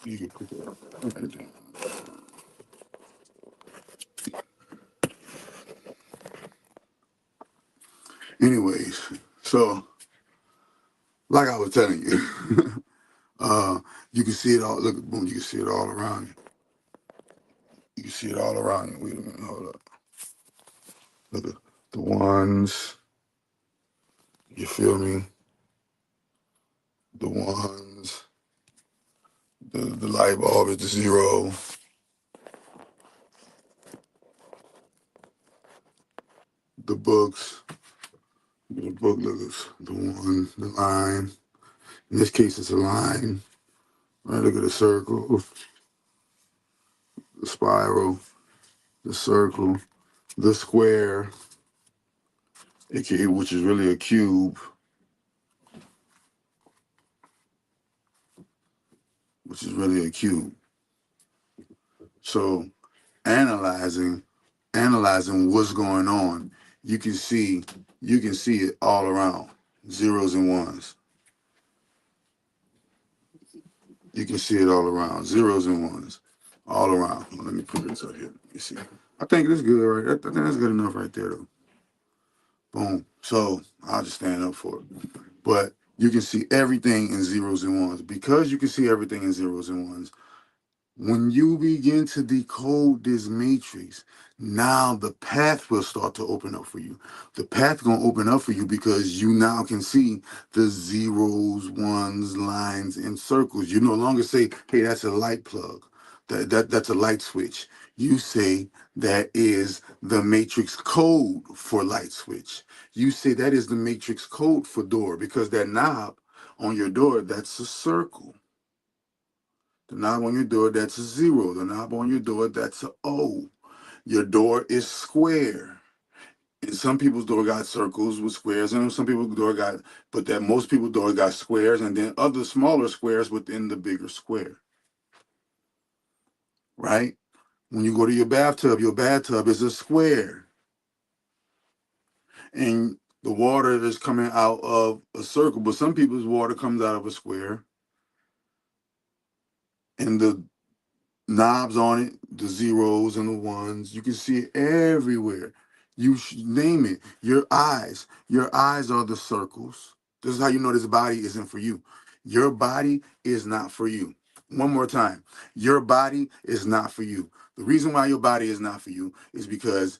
Speaker 3: You can put that right there. Anyways, so like I was telling you, you can see it all. Look, boom, you can see it all around you. You can see it all around you. Wait a minute, hold up. Look at the ones. You feel me? The ones. The light bulb is the 0. The books. The book looks the 1. The line. In this case, it's a line. Right? Look at the circle, the spiral, the circle, the square, aka which is really a cube, which is really a cube. So analyzing what's going on, you can see it all around. Zeros and ones. You can see it all around. Zeros and ones. All around. Let me put this up here. You see. I think it's good, right? I think that's good enough right there though. Boom. So I'll just stand up for it. But you can see everything in zeros and ones. Because you can see everything in zeros and ones, when you begin to decode this matrix, now the path will start to open up for you. The path gonna open up for you because you now can see the zeros, ones, lines, and circles. You no longer say, hey, that's a light plug. That's a light switch. You say that is the matrix code for light switch. You say that is the matrix code for door because that knob on your door, that's a circle. The knob on your door, that's a 0. The knob on your door, that's a O. Your door is square. And some people's door got circles with squares, and some people's door got, but that most people's door got squares, and then other smaller squares within the bigger square. Right? When you go to your bathtub is a square. And the water is coming out of a circle, but some people's water comes out of a square. And the knobs on it, the zeros and the ones, you can see it everywhere. You name it. Your eyes are the circles. This is how you know this body isn't for you. Your body is not for you. One more time. Your body is not for you. The reason why your body is not for you is because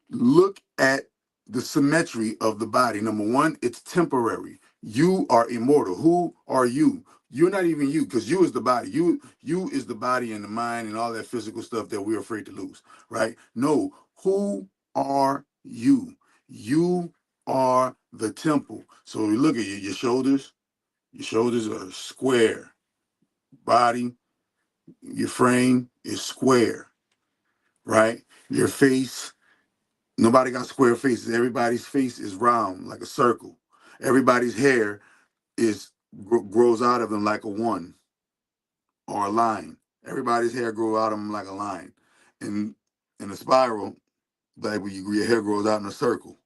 Speaker 3: look at the symmetry of the body. Number one, it's temporary. You are immortal. Who are you? You're not even you, because you is the body. You is the body and the mind and all that physical stuff that we're afraid to lose, right? No, who are you? You are the temple. So you look at your shoulders. Your shoulders are square. Body, your frame is square, right? Your face, nobody got square faces. Everybody's face is round, like a circle. Everybody's hair grows out of them like a 1 or a line. Everybody's hair grows out of them like a line. And in a spiral, like when your hair grows out in a circle.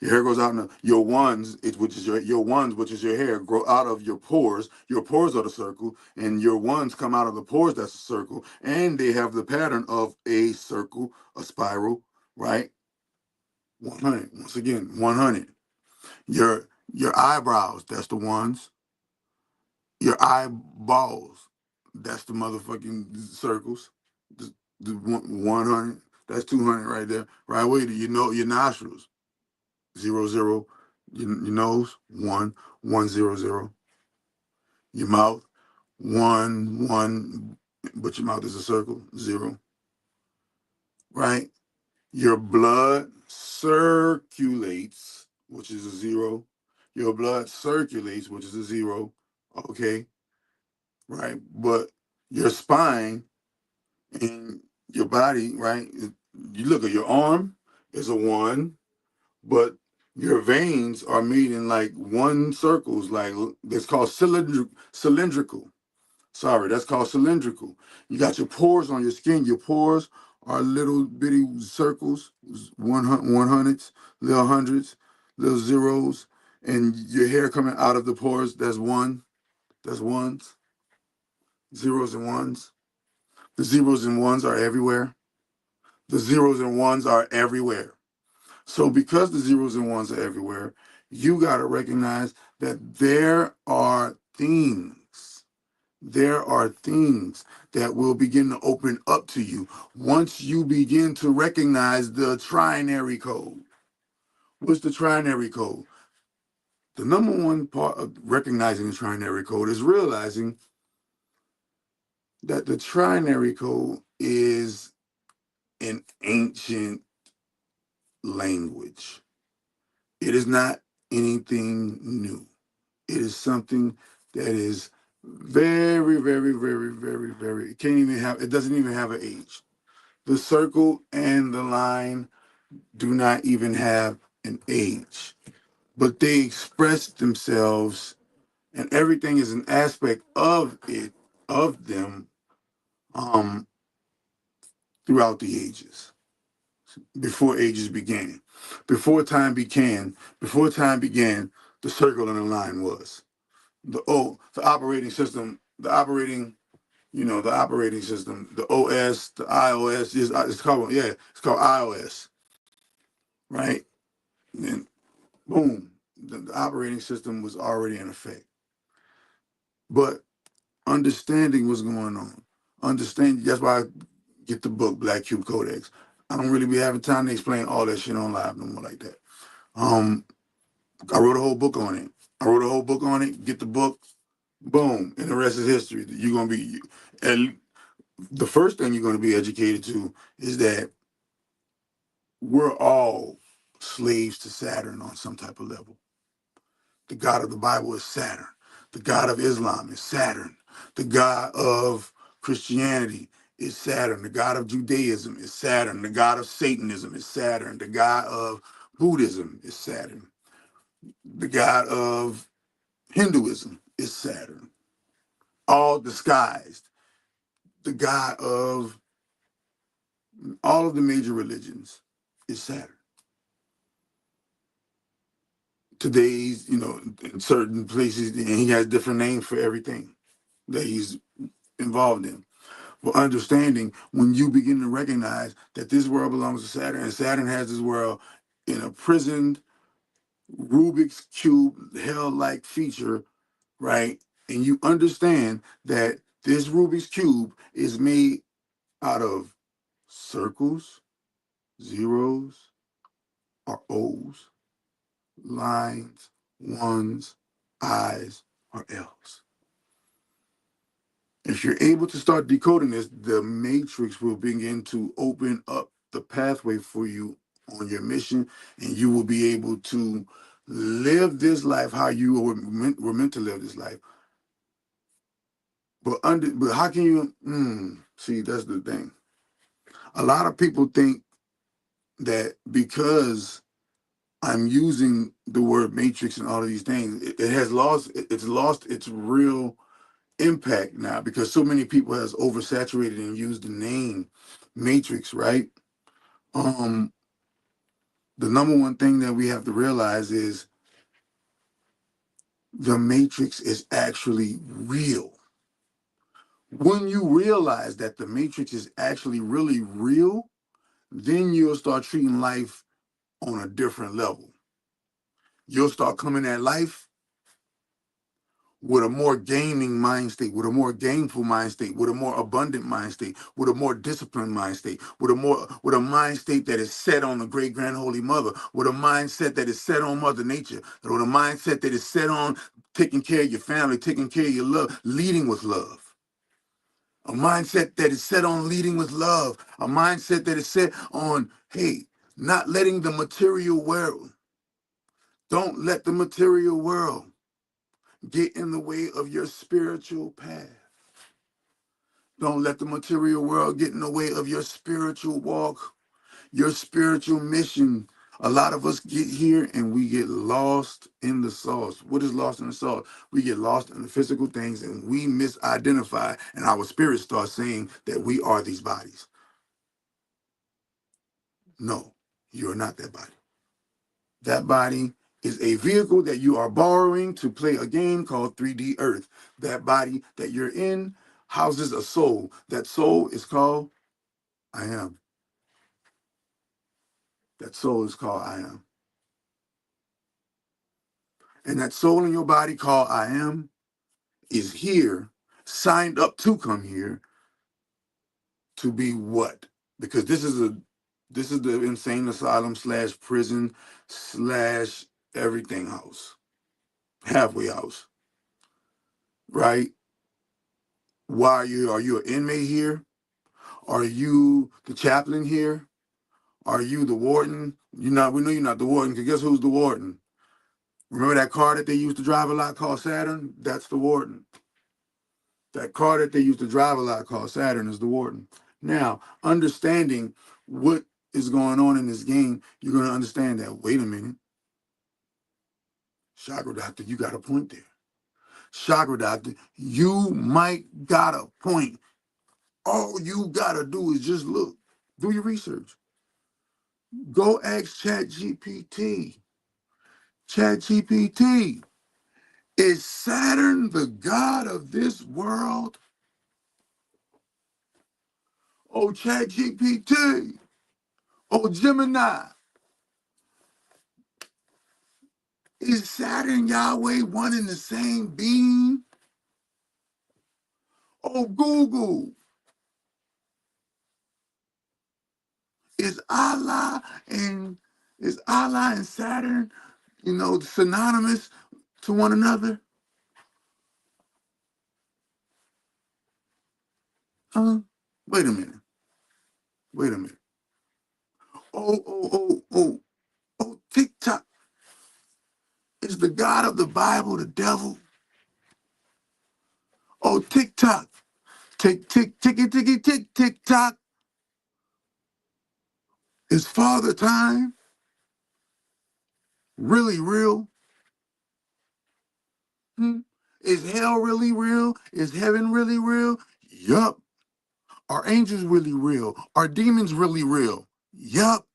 Speaker 3: Your hair goes out in your ones, which is your ones, which is your hair, grow out of your pores. Your pores are the circle, and your ones come out of the pores. That's a circle, and they have the pattern of a circle, a spiral, right? 100. Once again, 100. Your eyebrows, that's the ones. Your eyeballs, that's the motherfucking circles. The 100, that's 200 right there. Right away, you know your nostrils, 0, 0. Your nose, 1, 1, 0, 0. Your mouth, 1, 1, but your mouth is a circle, 0. Right? Your blood circulates, which is a 0. Your blood circulates, which is a 0. Okay, right? But your spine and your body, right? You look at your arm is a 1, but your veins are made in like 1 circles, like it's called cylindrical. Sorry, that's called cylindrical. You got your pores on your skin. Your pores are little bitty circles, 100s, little hundreds, little zeros, and your hair coming out of the pores. That's 1. That's ones, zeros and ones. The zeros and ones are everywhere. The zeros and ones are everywhere. So because the zeros and ones are everywhere, you got to recognize that there are things that will begin to open up to you once you begin to recognize the trinary code. What's the trinary code? The number one part of recognizing the trinary code is realizing that the trinary code is an ancient language. It is not anything new. It is something that is very, very, very, very, very, it doesn't even have an age. The circle and the line do not even have an age, but they express themselves, and everything is an aspect of it, of them, throughout the ages, before ages began. Before time began, the circle and the line was. The operating system, the operating system, the OS, the iOS, it's called iOS, right? And then boom, the operating system was already in effect. But understanding what's going on. That's why I get the book Black Cube Codex. I don't really be having time to explain all that shit on live no more like that. I wrote a whole book on it. Get the book, boom, and the rest is history. You're gonna be, and the first thing you're gonna be educated to is that we're all slaves to Saturn on some type of level. The God of the Bible is Saturn. The God of Islam is Saturn. The God of Christianity is Saturn. The God of Judaism is Saturn. The God of Satanism is Saturn. The God of Buddhism is Saturn. The God of Hinduism is Saturn. All disguised. The God of all of the major religions is Saturn. Today's, in certain places, and he has different names for everything that he's involved in. But understanding, when you begin to recognize that this world belongs to Saturn, and Saturn has this world in a prisoned Rubik's Cube hell-like feature, right? And you understand that this Rubik's Cube is made out of circles, zeros, or O's, lines, ones, I's, or L's. If you're able to start decoding this, the matrix will begin to open up the pathway for you on your mission, and you will be able to live this life how you were meant to live this life. But how can you see? That's the thing. A lot of people think that because I'm using the word matrix and all of these things, it's lost its real impact now, because so many people has oversaturated and used the name matrix, right? The number one thing that we have to realize is the matrix is actually real. When you realize that the matrix is actually really real, then you'll start treating life on a different level. You'll start coming at life with a more gaining mind state, with a more gainful mind state, with a more abundant mind state, with a more disciplined mind state, with a mind state that is set on the great grand holy mother, with a mindset that is set on Mother Nature, with a mindset that is set on taking care of your family, taking care of your love, leading with love. A mindset that is set on leading with love. A mindset that is set on, hey, not letting the material world, don't let the material world get in the way of your spiritual path. Don't let the material world get in the way of your spiritual walk, your spiritual mission. A lot of us get here and we get lost in the sauce. What is lost in the sauce? We get lost in the physical things and we misidentify, and our spirit starts saying that we are these bodies. No, you are not that body. That body is a vehicle that you are borrowing to play a game called 3D Earth. That body that you're in houses a soul. That soul is called I am. That soul is called I am. And that soul in your body called I am is here, signed up to come here to be what? Because this is the insane asylum / prison / everything house. Halfway house. Right? Why are you an inmate here? Are you the chaplain here? Are you the warden? We know you're not the warden, because guess who's the warden? Remember that car that they used to drive a lot called Saturn? That's the warden. That car that they used to drive a lot called Saturn is the warden. Now, understanding what is going on in this game, you're going to understand that, wait a minute, Chakra Doctor, you got a point there. Chakra Doctor, you might got a point. All you got to do is just look. Do your research. Go ask ChatGPT. ChatGPT, is Saturn the god of this world? Oh, ChatGPT. Oh, Gemini. Is Saturn Yahweh one and the same being? Oh, Google. Is Allah and Saturn, synonymous to one another? Huh? Wait a minute. Wait a minute. Oh, TikTok. Is the God of the Bible the devil? Oh, TikTok. Tick, tick, ticky, ticky, tick, tick, tock. Is Father Time really real? Hmm? Is hell really real? Is heaven really real? Yup. Are angels really real? Are demons really real? Yup.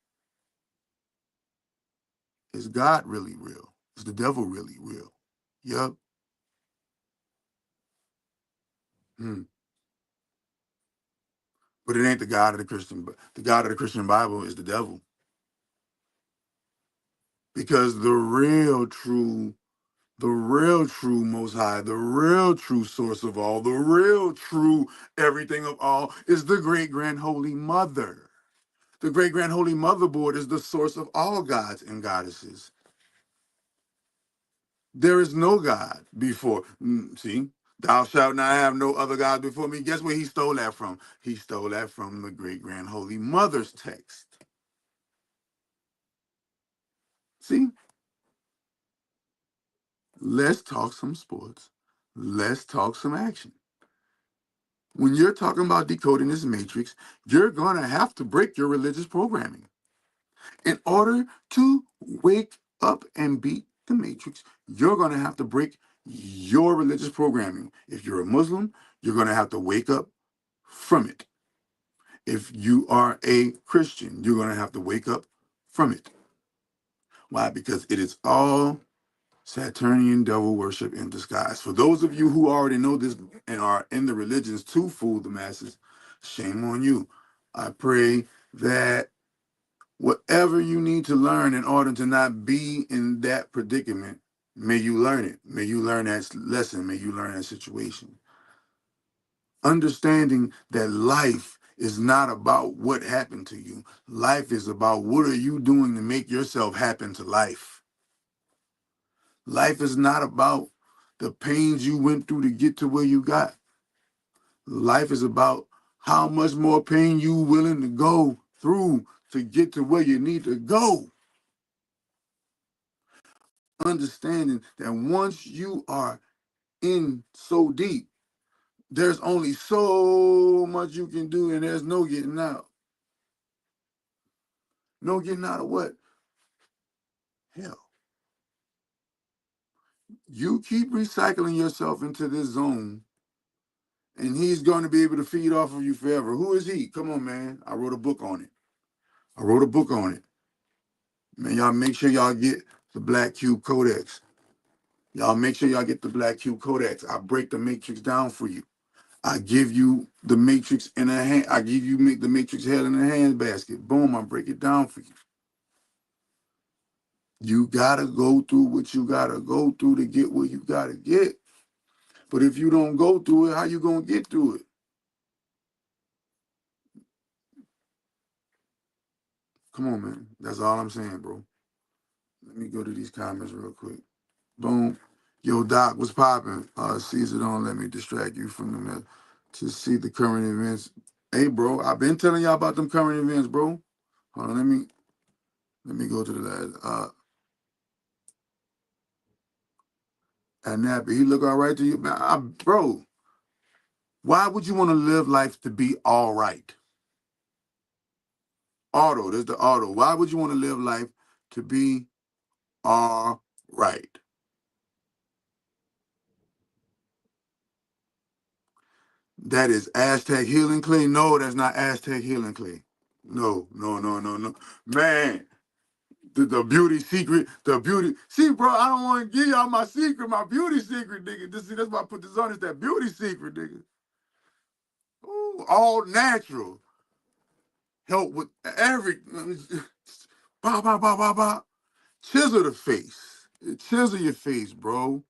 Speaker 3: Is God really real? Is the devil really real? Yup. Hmm. But it ain't the God of the Christian. The God of the Christian Bible is the devil, because the real true Most High, the real true source of all, the real true everything of all is the great grand holy mother. The great grand holy motherboard is the source of all gods and goddesses. There is no God before. See, thou shalt not have no other God before me. Guess where he stole that from? He stole that from the great grand holy mother's text. See, let's talk some sports. Let's talk some action. When you're talking about decoding this matrix, you're going to have to break your religious programming. In order to wake up and beat the matrix, you're going to have to break your religious programming. If you're a Muslim, you're going to have to wake up from it. If you are a Christian, you're going to have to wake up from it. Why? Because it is all Saturnian devil worship in disguise. For those of you who already know this and are in the religions to fool the masses, shame on you. I pray that whatever you need to learn in order to not be in that predicament, may you learn it. May you learn that lesson. May you learn that situation. Understanding that life is not about what happened to you. Life is about what are you doing to make yourself happen to life. Life is not about the pains you went through to get to where you got. Life is about how much more pain you willing to go through to get to where you need to go. Understanding that once you are in so deep, there's only so much you can do and there's no getting out. No getting out of what? Hell. You keep recycling yourself into this zone and he's going to be able to feed off of you forever. Who is he? Come on, man. I wrote a book on it. Man, y'all make sure y'all get the Black Cube Codex. Y'all make sure y'all get the Black Cube Codex. I break the matrix down for you. I give you the matrix in a hand. I give you the matrix head in a handbasket. Boom, I break it down for you. You gotta go through what you gotta go through to get what you gotta get. But if you don't go through it, how you gonna get through it? Come on, man. That's all I'm saying, bro. Let me go to these comments real quick. Boom. Yo, Doc, what's popping? Caesar, don't let me distract you from the mess. To see the current events. Hey, bro, I've been telling y'all about them current events, bro. Hold on, let me go to the last. And Nappy, he look all right to you, man. Bro, why would you want to live life to be all right? Auto, there's the auto. Why would you want to live life to be all right? That is Aztec Healing Clay. No, that's not Aztec Healing Clay. No, no, no, no, no. Man, the beauty secret, the beauty. See, bro, I don't want to give y'all my secret, my beauty secret, nigga. That's why I put this on. It's that beauty secret, nigga. Ooh, all natural. Help with every. Bah, bah, bah, bah, bah. Chisel the face. Chisel your face, bro.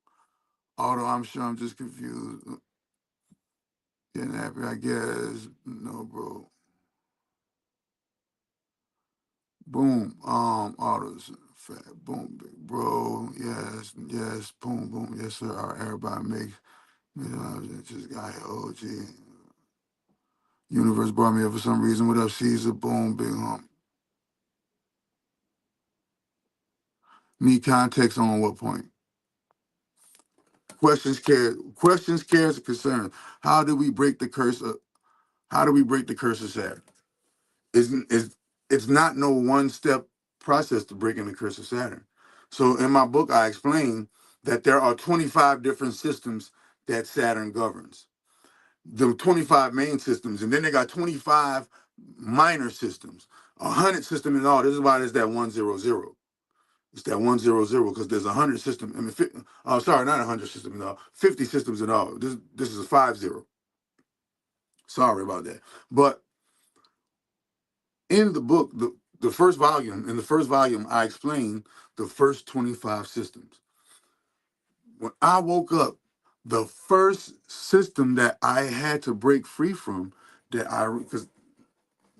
Speaker 3: Although I'm sure I'm just confused. Getting happy, I guess. No, bro. Boom. Autos. Fat. Boom, big bro. Yes, yes. Boom, boom. Yes, sir. All right, everybody makes. You know, just got here. OG. Universe brought me up for some reason. What up, Caesar? Boom, big hump. Need context on what point? Questions, cares, and concerns. How do we break the curse of? How do we break the curse of Saturn? It's not no one step process to breaking the curse of Saturn. So in my book, I explain that there are 25 different systems that Saturn governs. The 25 main systems, and then they got 25 minor systems. 100 system in all. This is why there's that 100. It's that 100 because there's 100 system. I mean, sorry, not 100 systems in all. 50 systems in all. This is a 50. Sorry about that. But in the book, the first volume, I explain the first 25 systems. When I woke up, the first system that I had to break free from, because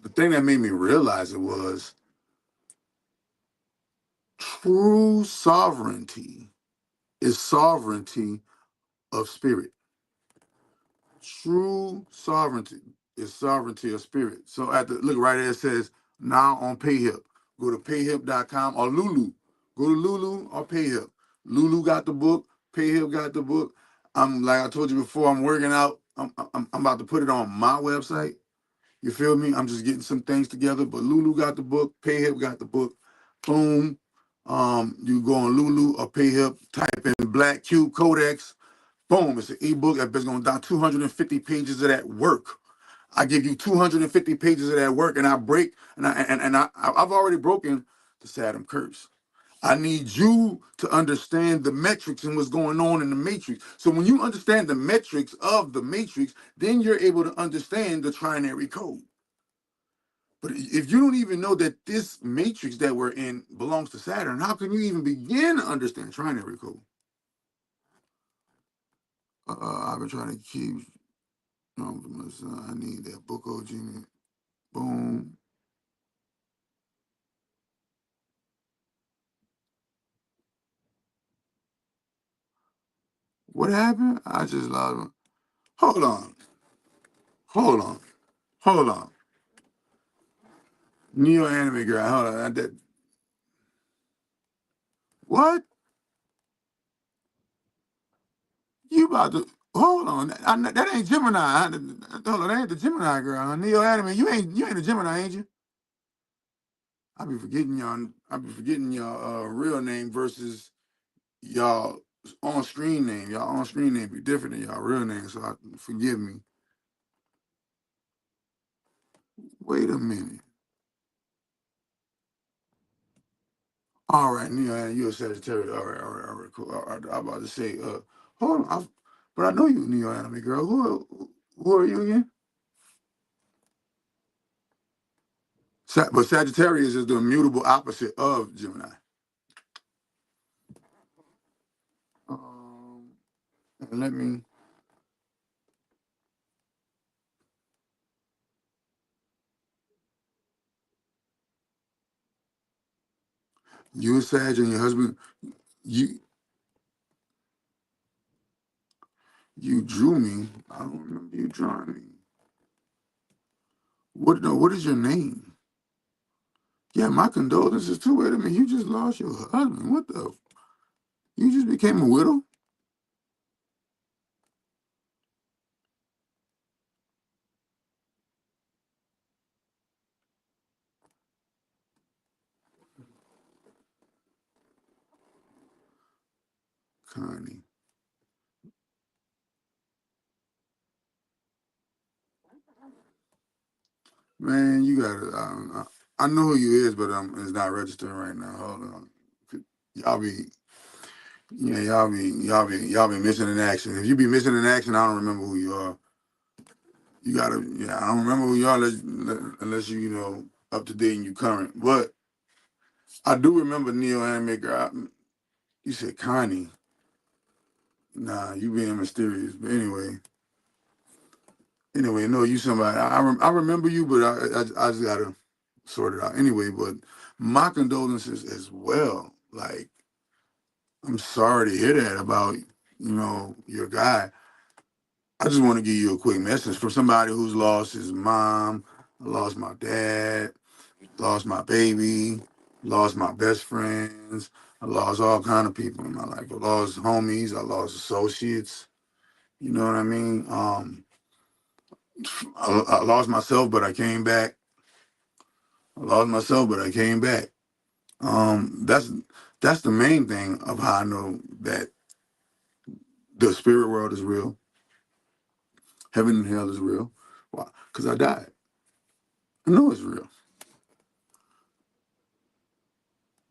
Speaker 3: the thing that made me realize it was true sovereignty is sovereignty of spirit. True sovereignty is sovereignty of spirit. So at the look right there, it says now on PayHip. Go to payhip.com or Lulu. Go to Lulu or PayHip. Lulu got the book. PayHip got the book. I'm like I told you before. I'm working out. I'm about to put it on my website. You feel me? I'm just getting some things together. But Lulu got the book. PayHip got the book. Boom. You go on Lulu or PayHip. Type in Black Cube Codex. Boom, it's an ebook that's going down 250 pages of that work. I give you 250 pages of that work, and I break, I've already broken the Saturn curse. I need you to understand the metrics and what's going on in the matrix. So when you understand the metrics of the matrix, then you're able to understand the trinary code. But if you don't even know that this matrix that we're in belongs to Saturn, how can you even begin to understand trinary code? I've been trying to keep. I need that book, OG. Boom. What happened? I just lost him. Hold on. Hold on. Hold on. Neo anime girl. Hold on. What? You about to hold on? That ain't Gemini. Hold on, that ain't the Gemini girl. Neo anime. You ain't a Gemini, ain't you? I be forgetting y'all. Real name versus y'all on screen name. Y'all on screen name be different than y'all real name. So forgive me. Wait a minute. All right, Neo, you're a Sagittarius. All right, cool. All right, I'm about to say, hold on, but I know you, Neo Anime girl. Who are you again? But Sagittarius is the immutable opposite of Gemini. Let me. You a Sag and your husband. You you drew me. I don't remember you drawing me. What? No, what is your name? Yeah, my condolences too. Wait a minute, you just lost your husband. What the? You just became a widow? Connie.
Speaker 12: Man, you gotta. I know who you is, but it's not registering right now. Hold on. Y'all be, yeah, y'all be missing in action. If you be missing in action, I don't remember who you are. You gotta, yeah, I don't remember who you are unless you up to date and you current. But I do remember Neo Animaker. You said Connie. Nah, you being mysterious. But anyway, no, you somebody. I remember you, but I just gotta sort it out. Anyway, but my condolences as well. Like, I'm sorry to hear that about your guy. I just want to give you a quick message from somebody who's lost his mom, lost my dad, lost my baby, lost my best friends. I lost all kind of people in my life. I lost homies. I lost associates. You know what I mean? I lost myself, but I came back. I lost myself, but I came back. That's the main thing of how I know that the spirit world is real. Heaven and hell is real. Why? Because I died. I know it's real.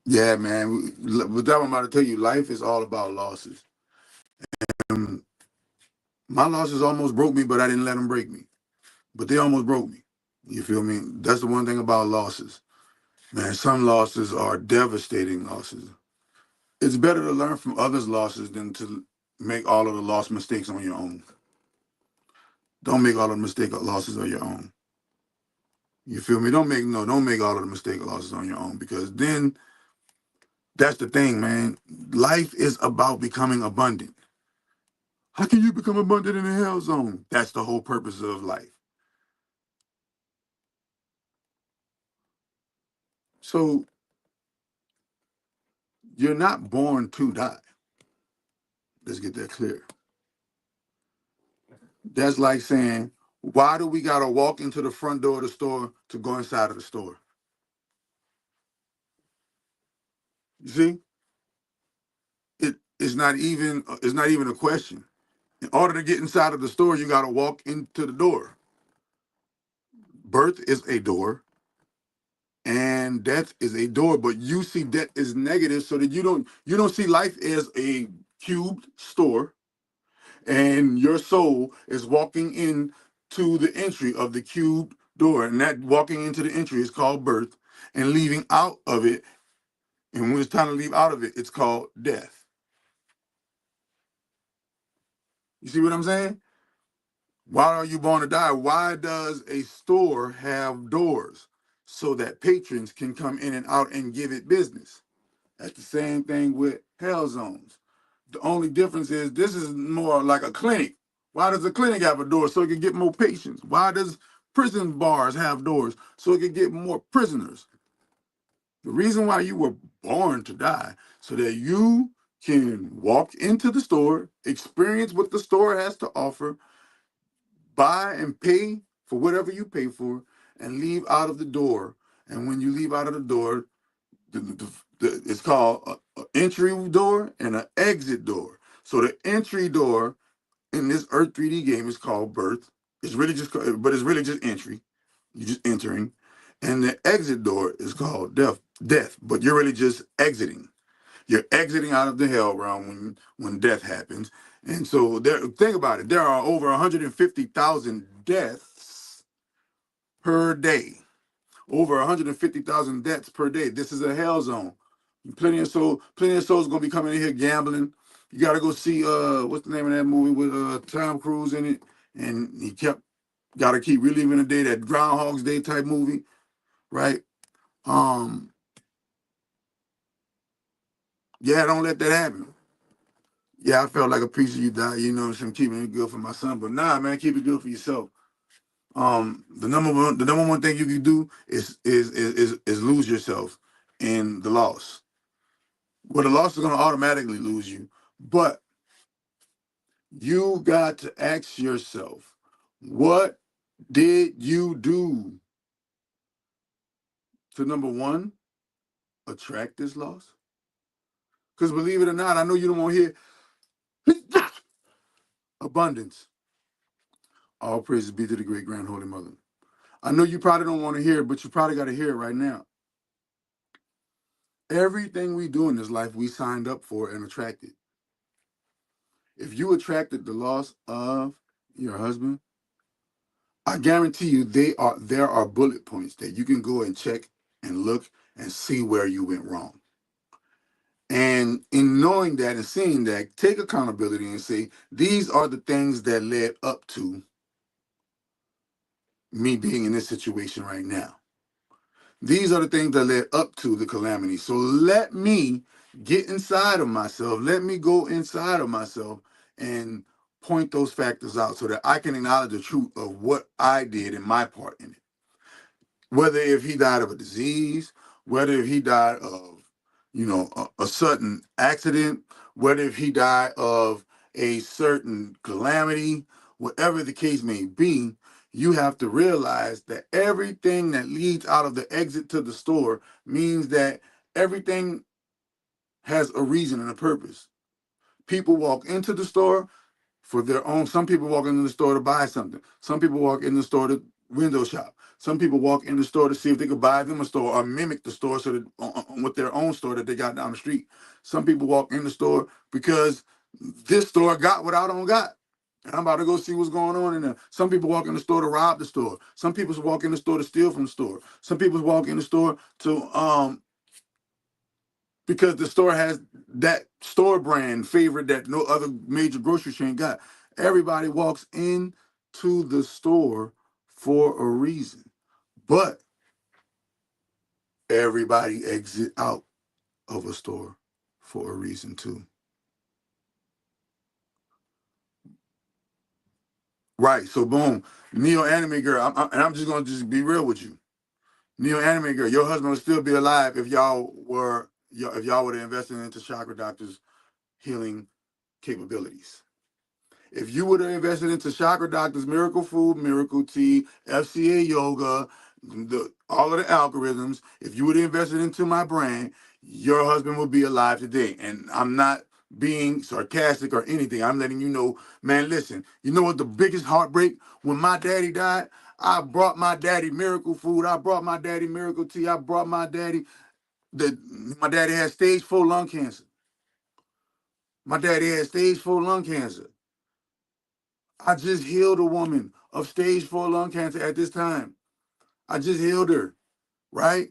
Speaker 12: Yeah, man. With that, I'm about to tell you, life is all about losses. And my losses almost broke me, but I didn't let them break me. But they almost broke me. You feel me? That's the one thing about losses. Man, some losses are devastating losses. It's better to learn from others' losses than to make all of the lost mistakes on your own. Don't make all of the losses on your own. You feel me? Don't make all of the mistake losses on your own, because then that's the thing, man. Life is about becoming abundant. How can you become abundant in a hell zone? That's the whole purpose of life. So you're not born to die. Let's get that clear. That's like saying, why do we gotta walk into the front door of the store to go inside of the store? You see? It's not even a question. In order to get inside of the store, you gotta walk into the door. Birth is a door, and death is a door, but you see death is negative, so that you don't see life as a cubed store, and your soul is walking in to the entry of the cubed door, and that walking into the entry is called birth, and leaving out of it, and when it's time to leave out of it, it's called death. You see what I'm saying? Why are you born to die? Why does a store have doors? So that patrons can come in and out and give it business. That's the same thing with hell zones. The only difference is this is more like a clinic. Why does a clinic have a door? So it can get more patients. Why does prison bars have doors? So it can get more prisoners. The reason why you were born to die, so that you can walk into the store, experience what the store has to offer, buy and pay for whatever you pay for, and leave out of the door. And when you leave out of the door, it's called an entry door and an exit door. So the entry door in this Earth 3D game is called birth. It's really just entry. You're just entering. And the exit door is called death. But you're really just exiting. You're exiting out of the hell realm when death happens. And so think about it. There are over 150,000 deaths per day. Over 150,000 deaths per day. This is a hell zone. Plenty of souls gonna be coming in here gambling. You gotta go see what's the name of that movie with Tom Cruise in it, and he gotta keep reliving the day, that Groundhog's Day type movie, right? Yeah, don't let that happen. Yeah, I felt like a piece of you died, I'm keeping it good for my son, but nah, man, keep it good for yourself. The number one thing you can do is lose yourself in the loss. Well, the loss is gonna automatically lose you, but you got to ask yourself, what did you do to, number one, attract this loss? Because believe it or not, I know you don't want to hear abundance. All praises be to the great grand holy mother. I know you probably don't want to hear it, but you probably got to hear it right now. Everything we do in this life, we signed up for and attracted. If you attracted the loss of your husband, I guarantee you there are bullet points that you can go and check and look and see where you went wrong. And in knowing that and seeing that, take accountability and say, these are the things that led up to me being in this situation right now. These are the things that led up to the calamity. So let me get inside of myself. Let me go inside of myself and point those factors out so that I can acknowledge the truth of what I did and my part in it. Whether if he died of a disease, whether if he died of, a sudden accident, whether if he died of a certain calamity, whatever the case may be, you have to realize that everything that leads out of the exit to the store means that everything has a reason and a purpose. People walk into the store for their own. Some people walk into the store to buy something. Some people walk in the store to window shop. Some people walk in the store to see if they could buy them a store or mimic the store so that with their own store that they got down the street. Some people walk in the store because this store got what I don't got. And I'm about to go see what's going on in there. Some people walk in the store to rob the store. Some people walk in the store to steal from the store. Some people walk in the store to because the store has that store brand favorite that no other major grocery chain got. Everybody walks into the store for a reason, but everybody exit out of a store for a reason too. Right, so boom, Neo Anime Girl, I'm just gonna be real with you. Neo Anime Girl, your husband would still be alive if y'all would have invested into Chakra Doctor's healing capabilities. If you would have invested into Chakra Doctor's Miracle Food, Miracle Tea, FCA Yoga, all of the algorithms, if you would have invested into my brand, your husband would be alive today. And I'm not being sarcastic or anything. I'm letting you know, man, listen, you know what the biggest heartbreak? When my daddy died, I brought my daddy Miracle Food. I brought my daddy Miracle Tea. I brought my daddy, my daddy had stage 4 lung cancer. My daddy had stage 4 lung cancer. I just healed a woman of stage 4 lung cancer at this time. I just healed her, right?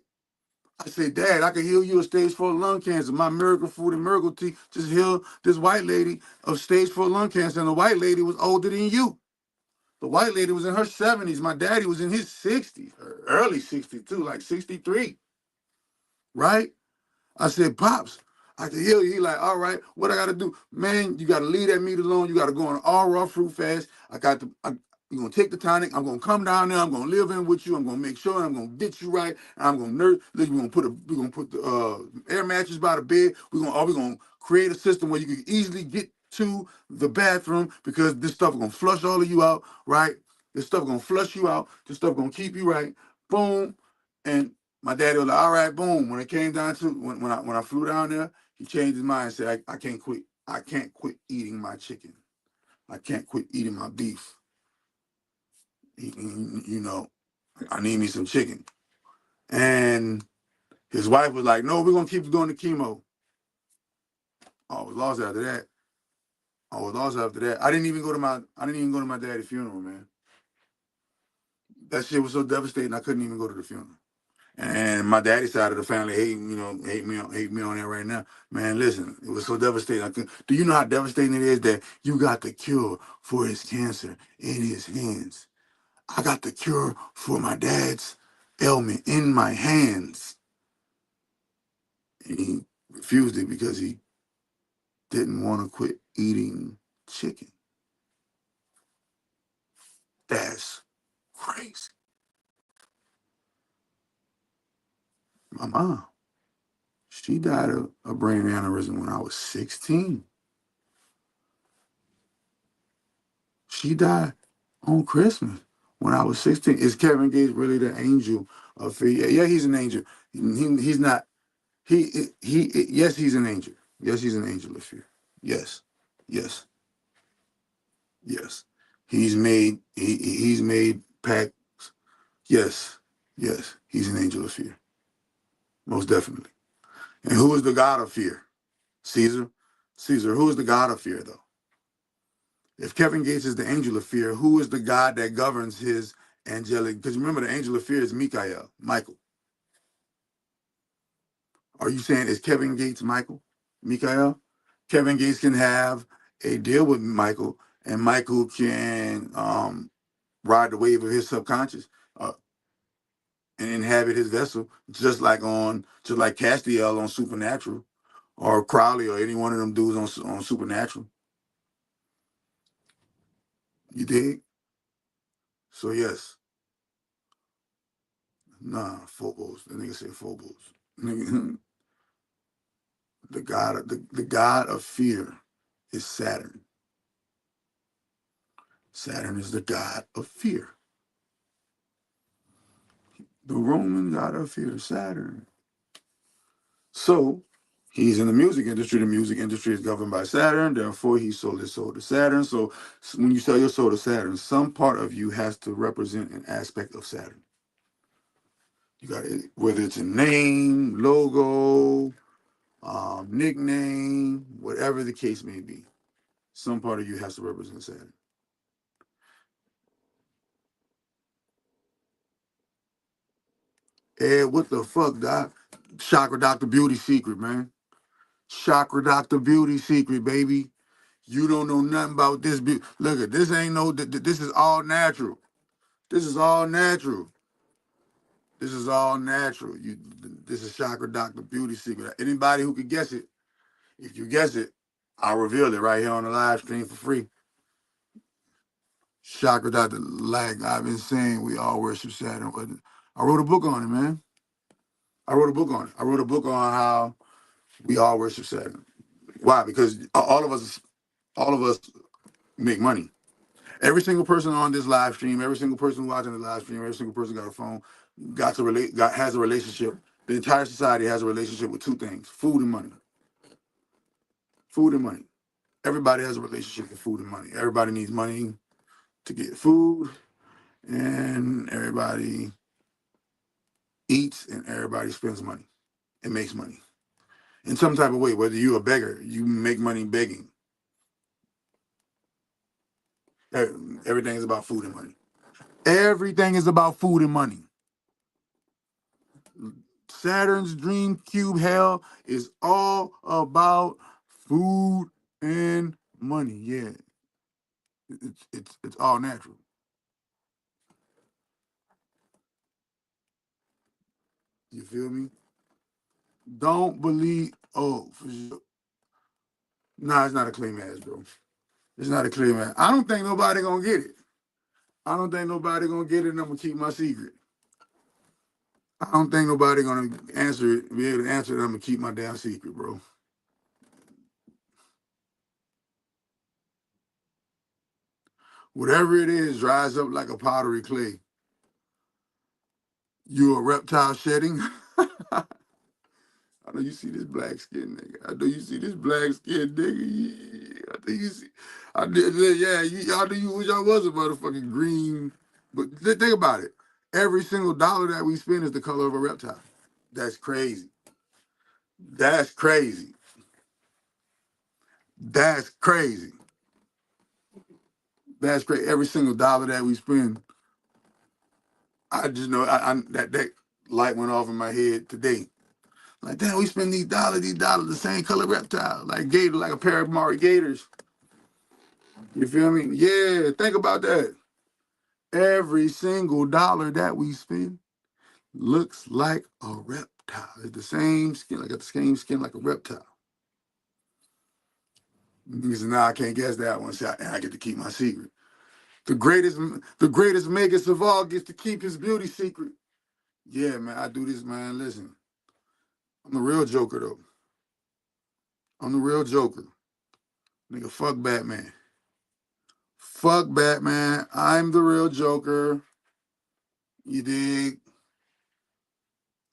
Speaker 12: I said, Dad, I can heal you of stage 4 lung cancer. My Miracle Food and Miracle Tea just healed this white lady of stage 4 lung cancer, and the white lady was older than you. The white lady was in her 70s. My daddy was in his 60s, early 62, like 63, right? I said, Pops, I can heal you. He like, all right, what I got to do? Man, you got to leave that meat alone. You got to go on an all raw fruit fast. You're going to take the tonic. I'm going to come down there. I'm going to live in with you. I'm going to make sure I'm going to get you right. And I'm going to nurse. We're going to put the air mattress by the bed. We're going to create a system where you can easily get to the bathroom because this stuff is going to flush all of you out, right? This stuff is going to flush you out. This stuff is going to keep you right. Boom. And my daddy was like, all right, boom. When it came down to when I flew down there, he changed his mind and said, I can't quit. I can't quit eating my chicken. I can't quit eating my beef. I need me some chicken. And his wife was like, no, we're gonna keep doing the chemo. I was lost after that. I didn't even go to my daddy's funeral, man. That shit was so devastating. I couldn't even go to the funeral. And my daddy's side of the family hate me on that right now. Man, listen, it was so devastating. Do you know how devastating it is that you got the cure for his cancer in his hands? I got the cure for my dad's ailment in my hands. And he refused it because he didn't want to quit eating chicken. That's crazy. My mom, she died of a brain aneurysm when I was 16. She died on Christmas when I was 16. Is Kevin Gates really the angel of faith? Yeah, he's an angel. He's not. Yes, he's an angel. Yes, he's an angel of fear. Yes, yes, yes. He's made pacts Yes, yes, he's an angel of fear, most definitely. And who is the god of fear? Caesar. Caesar. Who is the god of fear, though? If Kevin Gates is the angel of fear, who is the god that governs his angelic? Because remember, the angel of fear is Michael. Are you saying is Kevin Gates Michael? Kevin Gates can have a deal with Michael, and Michael can ride the wave of his subconscious uh, and inhabit his vessel, just like Castiel on Supernatural, or Crowley, or any one of them dudes on Supernatural. You dig? So yes. Nah, Phobos. The nigga said Phobos. Nigga, the god of fear is Saturn. Saturn is the god of fear. The Roman god of fear, Saturn. So he's in the music industry. The music industry is governed by Saturn. Therefore, he sold his soul to Saturn. So when you sell your soul to Saturn, some part of you has to represent an aspect of Saturn. You got it, whether it's a name, logo, nickname, whatever the case may be. Some part of you has to represent Saturn. Ed, what the fuck, Doc? Chakra Doctor Beauty Secret, man. Chakra Doctor Beauty Secret, baby. You don't know nothing about this. Look at this. Ain't no. This is all natural. This is all natural. This is all natural. This is Chakra Doctor Beauty Secret. Anybody who could guess it, if you guess it, I'll reveal it right here on the live stream for free. Chakra Doctor, like I've been saying, we all worship Saturn. But I wrote a book on it, man. I wrote a book on how we all worship Saturn. Why? Because all of us make money. Every single person on this live stream, every single person watching the live stream, every single person got a phone, has a relationship. The entire society has a relationship with two things: food and money. Food and money. Everybody has a relationship with food and money. Everybody needs money to get food, and everybody eats, and everybody spends money and makes money in some type of way. Whether you're a beggar, you make money begging. Everything is about food and money. Everything is about food and money. Saturn's dream cube hell is all about food and money. Yeah, it's all natural. You feel me? Don't believe. Oh, for sure. Nah, it's not a claim ass, bro. It's not a claim ass. I don't think nobody gonna get it. I don't think nobody gonna get it, and I'm gonna keep my secret. I don't think nobody gonna answer it, be able to answer it. I'm gonna keep my damn secret, bro. Whatever it is, dries up like a pottery clay. You a reptile shedding? I know you see this black skin nigga. I know you see this black skin nigga. Yeah. I know you see. I did. Yeah. I know you wish I was a motherfucking green. But think about it. Every single dollar that we spend is the color of a reptile. That's crazy. That's crazy. That's crazy. That's crazy. Every single dollar that we spend. I just know that light went off in my head today. Like, damn, we spend these dollars, the same color reptile, like gator, like a pair of Mari Gators. You feel me? Yeah, think about that. Every single dollar that we spend looks like a reptile. It's the same skin, like got the same skin like a reptile. Niggas, nah, I can't guess that one. So I get to keep my secret. The greatest Magus of all gets to keep his beauty secret. Yeah, man, I do this, man. Listen, I'm the real Joker, though. I'm the real Joker. Nigga, fuck Batman. Fuck Batman. I'm the real Joker. You dig?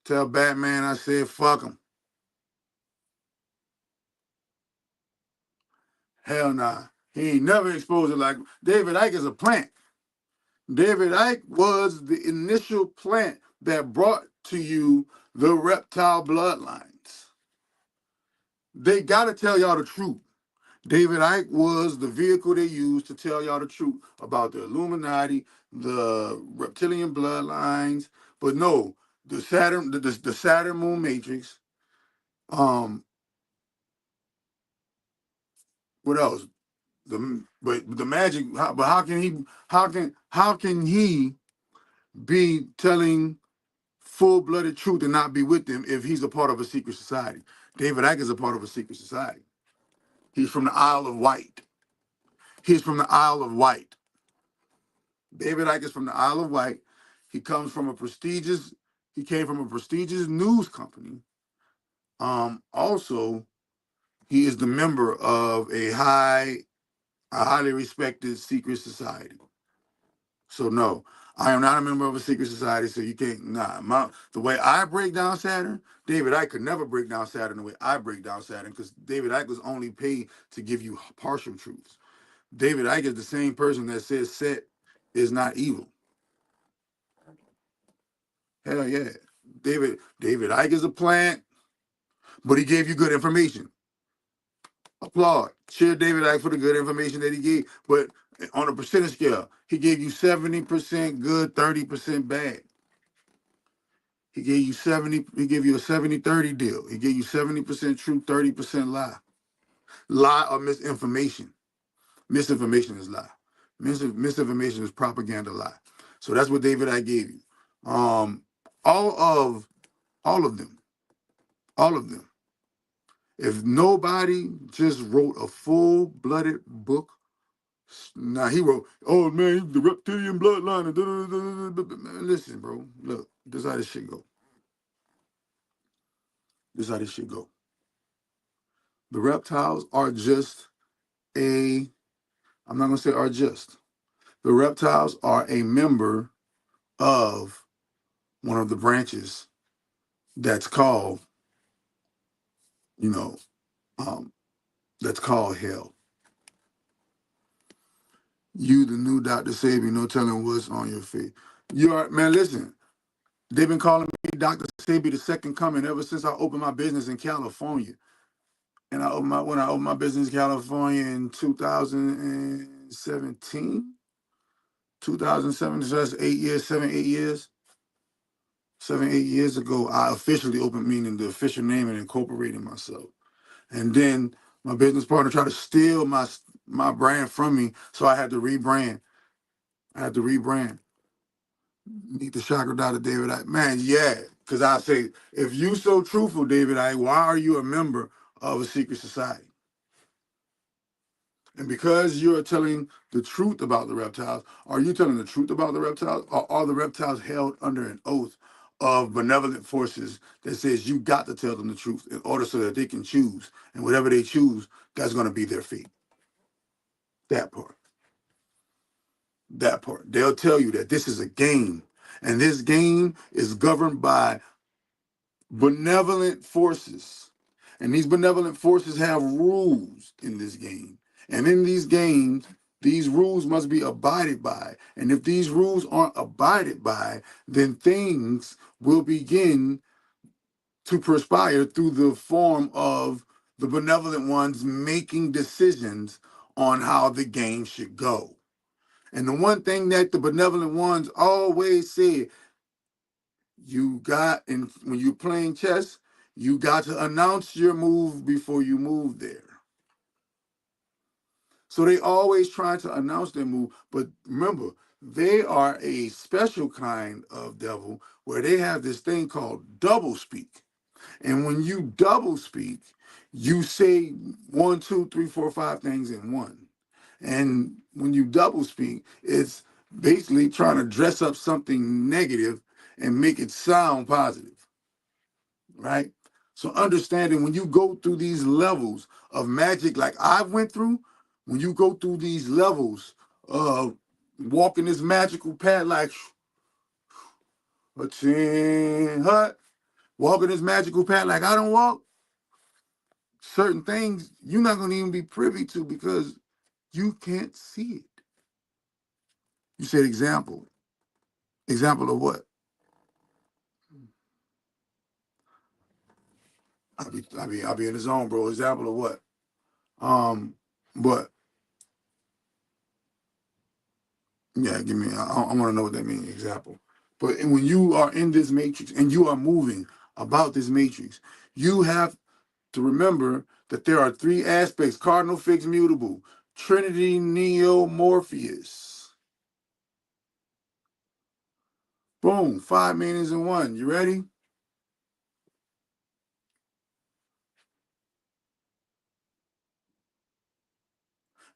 Speaker 12: Tell Batman I said fuck him. Hell nah. He ain't never exposed it like David Icke is a plant. David Icke was the initial plant that brought to you the reptile bloodlines. They got to tell y'all the truth. David Icke was the vehicle they used to tell y'all the truth about the Illuminati, the reptilian bloodlines, but no, the Saturn moon matrix. What else? But the magic. But how can he be telling full-blooded truth and not be with them if he's a part of a secret society? David Icke is a part of a secret society. He's from the Isle of Wight. He's from the Isle of Wight. David Icke is from the Isle of Wight. He comes from a prestigious. He came from a prestigious news company. Also, he is the member of a highly respected secret society. So no, I am not a member of a secret society. So you can't. The way I break down Saturn, David Icke could never break down Saturn the way I break down Saturn, because David Icke was only paid to give you partial truths. David Icke is the same person that says Set is not evil. Hell yeah. David Icke is a plant, but he gave you good information. Applaud. Cheer David Icke for the good information that he gave. But on a percentage scale, he gave you 70% good, 30% bad. He gave you a 70-30 deal. He gave you 70% true, 30% lie. Lie or misinformation. Misinformation is lie. Misinformation is propaganda lie. So that's what David Icke gave you. All of them. If nobody just wrote a full-blooded book, now he wrote, oh man, the reptilian bloodline. Man, listen, bro. Look, this is how this shit go. The reptiles are just I'm not going to say are just. The reptiles are a member of one of the branches that's called, that's called hell. You, the new Dr. Sabi, no telling what's on your feet. Man, listen, they've been calling me Dr. Sabi the second coming ever since I opened my business in California. And when I opened my business in California in 2017, so that's 8 years, 7, 8 years ago, I officially opened, meaning the official name, and incorporated myself. And then my business partner tried to steal my brand from me, so I had to rebrand. Meet the chakra Dr. David Icke. Man, yeah, because I say, if you so truthful, David Icke, why are you a member of a secret society? And because you're telling the truth about the reptiles, are you telling the truth about the reptiles? Or are the reptiles held under an oath of benevolent forces that says you got to tell them the truth in order so that they can choose? And whatever they choose, that's going to be their fate. That part. They'll tell you that this is a game. And this game is governed by benevolent forces. And these benevolent forces have rules in this game. And in these games, these rules must be abided by. And if these rules aren't abided by, then things will begin to perspire through the form of the benevolent ones making decisions on how the game should go. And the one thing that the benevolent ones always said, when you're playing chess, you got to announce your move before you move there. So they always try to announce their move, but remember, they are a special kind of devil where they have this thing called double speak. And when you double speak, you say 1, 2, 3, 4, 5 things in one. And when you double speak, it's basically trying to dress up something negative and make it sound positive, right? So understanding when you go through these levels of magic like I went through, when you go through these levels of walking this magical path like a chin hut, walking this magical path like I don't walk, certain things you're not going to even be privy to because you can't see it. You said example. Example of what? I'll be in the zone, bro. Example of what? But yeah, give me. I want to know what that means. Example. But when you are in this matrix and you are moving about this matrix, you have to remember that there are three aspects: cardinal, fixed, mutable, Trinity, Neo, Morpheus. Boom. 5 meanings in one. You ready?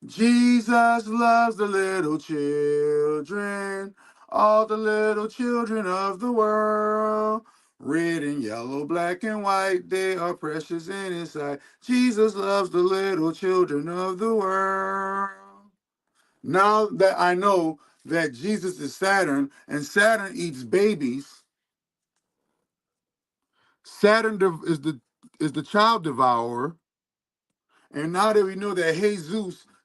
Speaker 12: Jesus loves the little children, all the little children of the world. Red and yellow, black and white, they are precious in his sight. Jesus loves the little children of the world. Now that I know that Jesus is Saturn and Saturn eats babies, Saturn is the child devourer. And now that we know that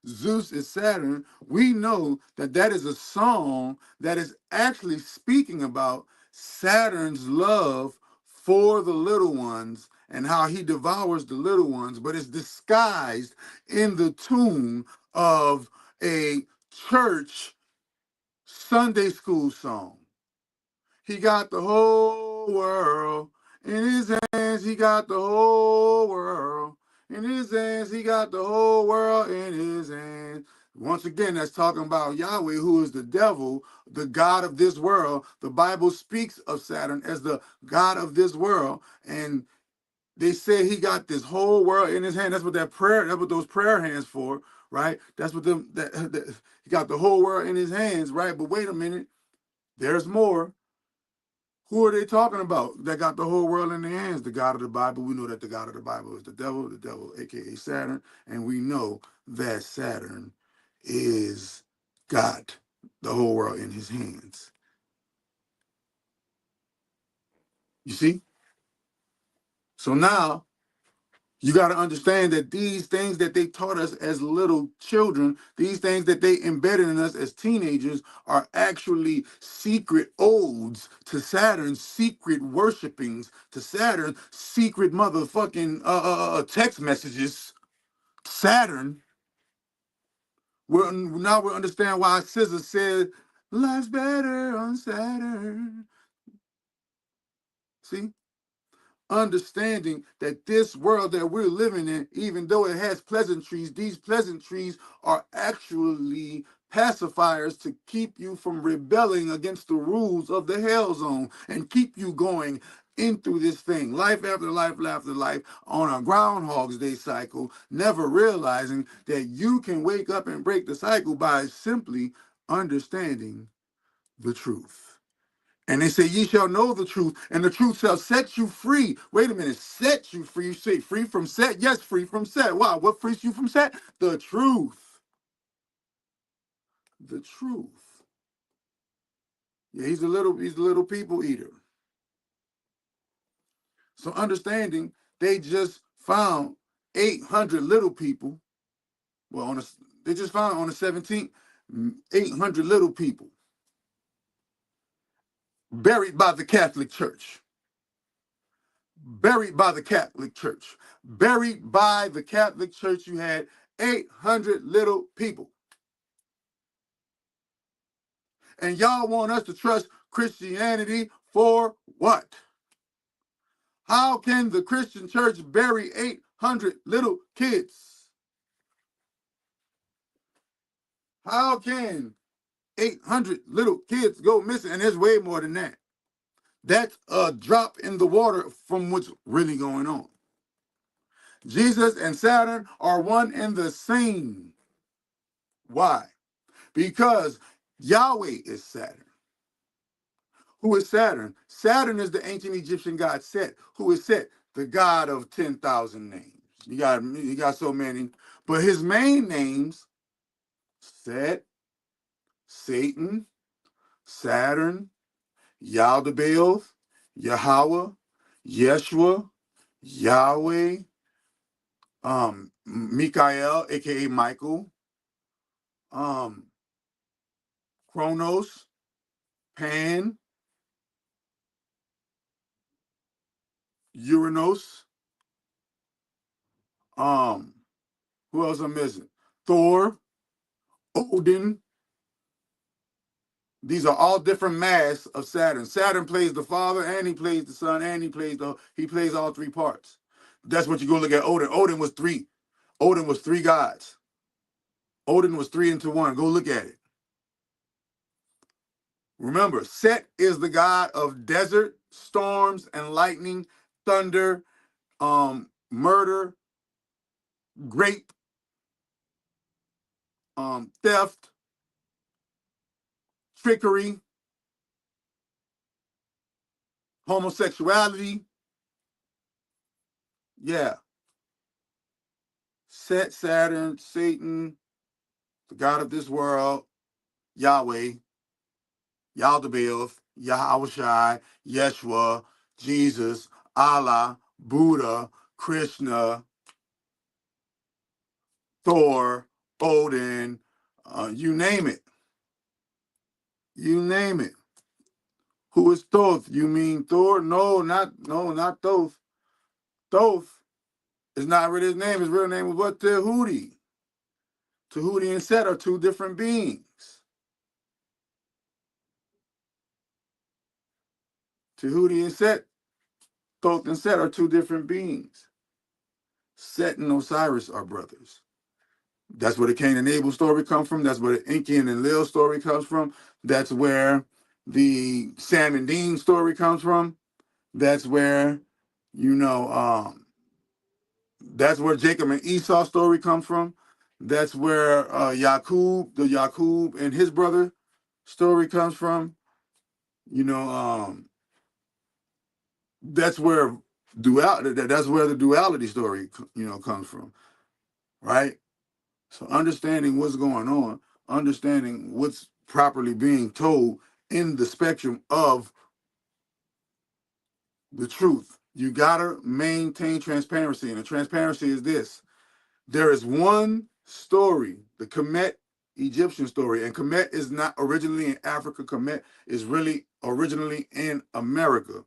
Speaker 12: Zeus is Saturn, we know that that is a song that is actually speaking about Saturn's love for the little ones and how he devours the little ones, but it's disguised in the tune of a church Sunday school song. He got the whole world in his hands. He got the whole world in his hands. He got the whole world in his hands. Once again, that's talking about Yahweh, who is the devil, the God of this world. The Bible speaks of Saturn as the God of this world. And they say he got this whole world in his hand. That's what that's what those prayer hands for, right? That's what he got the whole world in his hands, right? But wait a minute, there's more. Who are they talking about that got the whole world in their hands? The God of the Bible. We know that the God of the Bible is the devil, aka Saturn, and we know that Saturn is got the whole world in his hands. You see? So now you got to understand that these things that they taught us as little children, these things that they embedded in us as teenagers, are actually secret odes to Saturn, secret worshipings to Saturn, secret motherfucking text messages. Saturn. Now we understand why SZA said, "Life's better on Saturn." See? Understanding that this world that we're living in, even though it has pleasantries, these pleasantries are actually pacifiers to keep you from rebelling against the rules of the hell zone and keep you going in through this thing, life after life after life, on a Groundhog's Day cycle, never realizing that you can wake up and break the cycle by simply understanding the truth. And they say, ye shall know the truth, and the truth shall set you free. Wait a minute, set you free. You say free from set? Yes, free from set. Wow, what frees you from set? The truth. The truth. Yeah, he's a little people eater. So understanding, they just found 800 little people. Well, they just found on the 17th, 800 little people buried by the Catholic Church. Buried by the Catholic Church. Buried by the Catholic Church, you had 800 little people. And y'all want us to trust Christianity for what? How can the Christian church bury 800 little kids? How can 800 little kids go missing? And there's way more than that. That's a drop in the water from what's really going on. Jesus and Saturn are one and the same. Why? Because Yahweh is Saturn. Who is Saturn? Saturn is the ancient Egyptian god Set. Who is Set? The god of 10,000 names. You got so many. But his main names, Set, Satan, Saturn, Yaldabaoth, Yahweh, Yeshua, Yahweh, Mikael, aka Michael, Chronos, Pan, Uranus. Who else I'm missing? Thor, Odin. These are all different masks of Saturn. Saturn plays the father, and he plays the son, and he plays all three parts. That's what you go look at Odin. Odin was three. Odin was three gods. Odin was three into one. Go look at it. Remember, Set is the god of desert, storms, and lightning, thunder, murder, grape, theft, trickery, homosexuality. Yeah. Set, Saturn, Satan, the god of this world, Yahweh, Yaldabaoth, Yahweh, Yeshua, Jesus, Allah, Buddha, Krishna, Thor, Odin, you name it. You name it. Who is Thoth? You mean Thor? No, not Thoth. Thoth is not really his name. His real name is what? Tahuti. Tahuti and Set are two different beings. Tahuti and Set, Thoth and Set are two different beings. Set and Osiris are brothers. That's where the Cain and Abel story comes from. That's where the Enki and Enlil story comes from. That's where the Sam and Dean story comes from. That's where, that's where Jacob and Esau story comes from. That's where Yaqub and his brother story comes from. That's where that's where the duality story, comes from, right? So understanding what's going on, understanding what's properly being told in the spectrum of the truth. You gotta maintain transparency, and the transparency is this. There is one story, the Kemet Egyptian story, and Kemet is not originally in Africa. Kemet is really originally in America.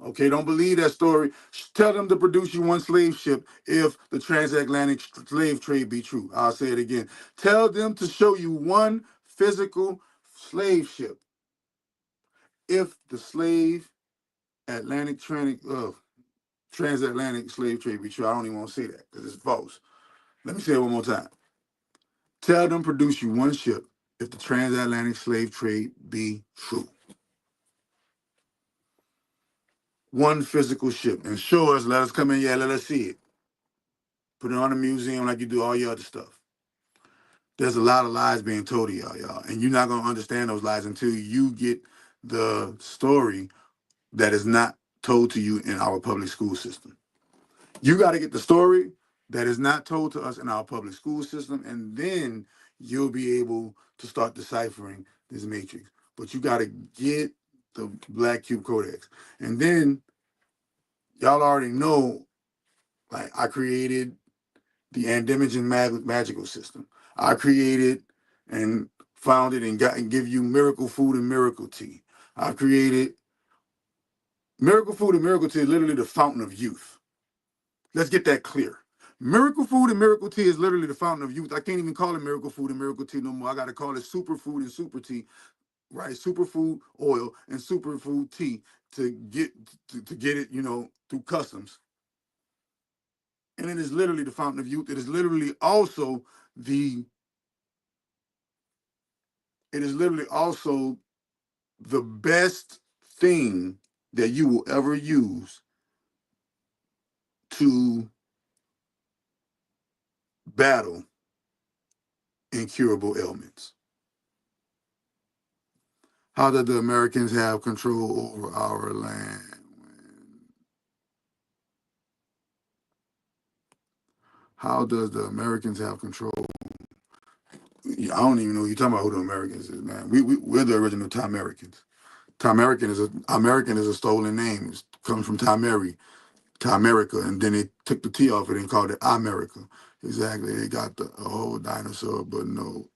Speaker 12: Okay, don't believe that story. Tell them to produce you one slave ship if the transatlantic slave trade be true. I'll say it again. Tell them to show you one physical slave ship if the transatlantic slave trade be true. I don't even want to say that because it's false. Let me say it one more time. Tell them produce you one ship if the transatlantic slave trade be true. One physical ship. And show us, let us come in, let us see it. Put it on a museum like you do all your other stuff. There's a lot of lies being told to y'all. And you're not going to understand those lies until you get the story that is not told to you in our public school system. You got to get the story that is not told to us in our public school system, and then you'll be able to start deciphering this matrix. But you got to get the Black Cube Codex. And then y'all already know, like, I created the Andemigen magical system. I created and founded and give you miracle food and miracle tea. I created miracle food and miracle tea is literally the fountain of youth. Let's get that clear. Miracle food and miracle tea is literally the fountain of youth. I can't even call it miracle food and miracle tea no more. I got to call it superfood and super tea, right? Superfood oil and superfood tea to get it, through customs. And it is literally the fountain of youth. It is literally also the best thing that you will ever use to battle incurable ailments. How did the Americans have control over our land? How does the Americans have control? I don't even know you're talking about who the Americans is, man. We're the original Tamericans. American is a stolen name. It comes from Tameri, Tamerica, and then they took the T off it and called it America. Exactly. They got the whole dinosaur, but no.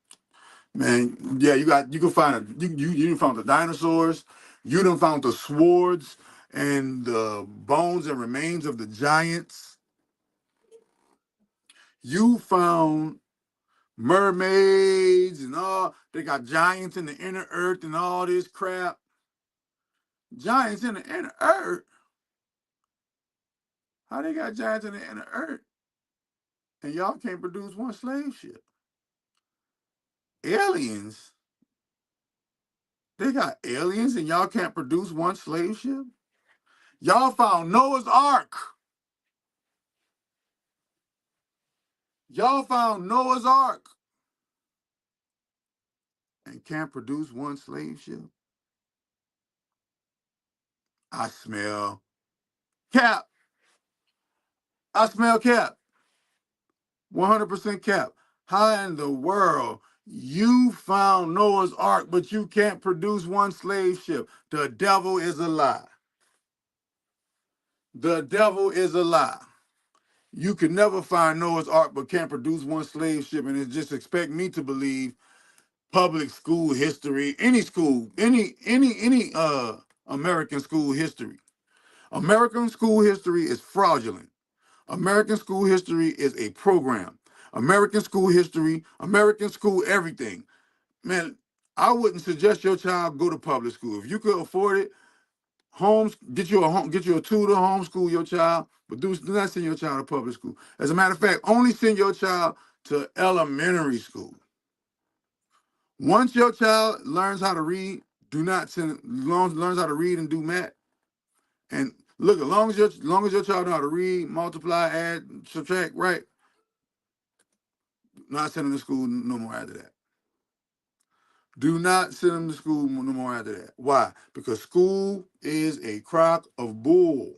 Speaker 12: Man, yeah, you can find you done found the dinosaurs, you done found the swords and the bones and remains of the giants. You found mermaids and all. They got giants in the inner earth and all this crap. Giants in the inner earth. How they got giants in the inner earth? And y'all can't produce one slave ship. Aliens. They got aliens and y'all can't produce one slave ship? Y'all found Noah's Ark. Y'all found Noah's Ark and can't produce one slave ship? I smell cap. I smell cap. 100% cap. How in the world you found Noah's Ark, but you can't produce one slave ship? The devil is a lie. The devil is a lie. You could never find Noah's Ark, but can't produce one slave ship, and it just expect me to believe public school history, any school, any American school history. American school history is fraudulent. American school history is a program. American school history, American school everything. Man, I wouldn't suggest your child go to public school. If you could afford it, get you a tutor, homeschool your child, but do not send your child to public school. As a matter of fact, only send your child to elementary school. Once your child learns how to read, do not send learns how to read and do math. And look, as long as your child know how to read, multiply, add, subtract, right, not send them to school no more after that. Do not send them to school no more after that. Why? Because school is a crock of bull.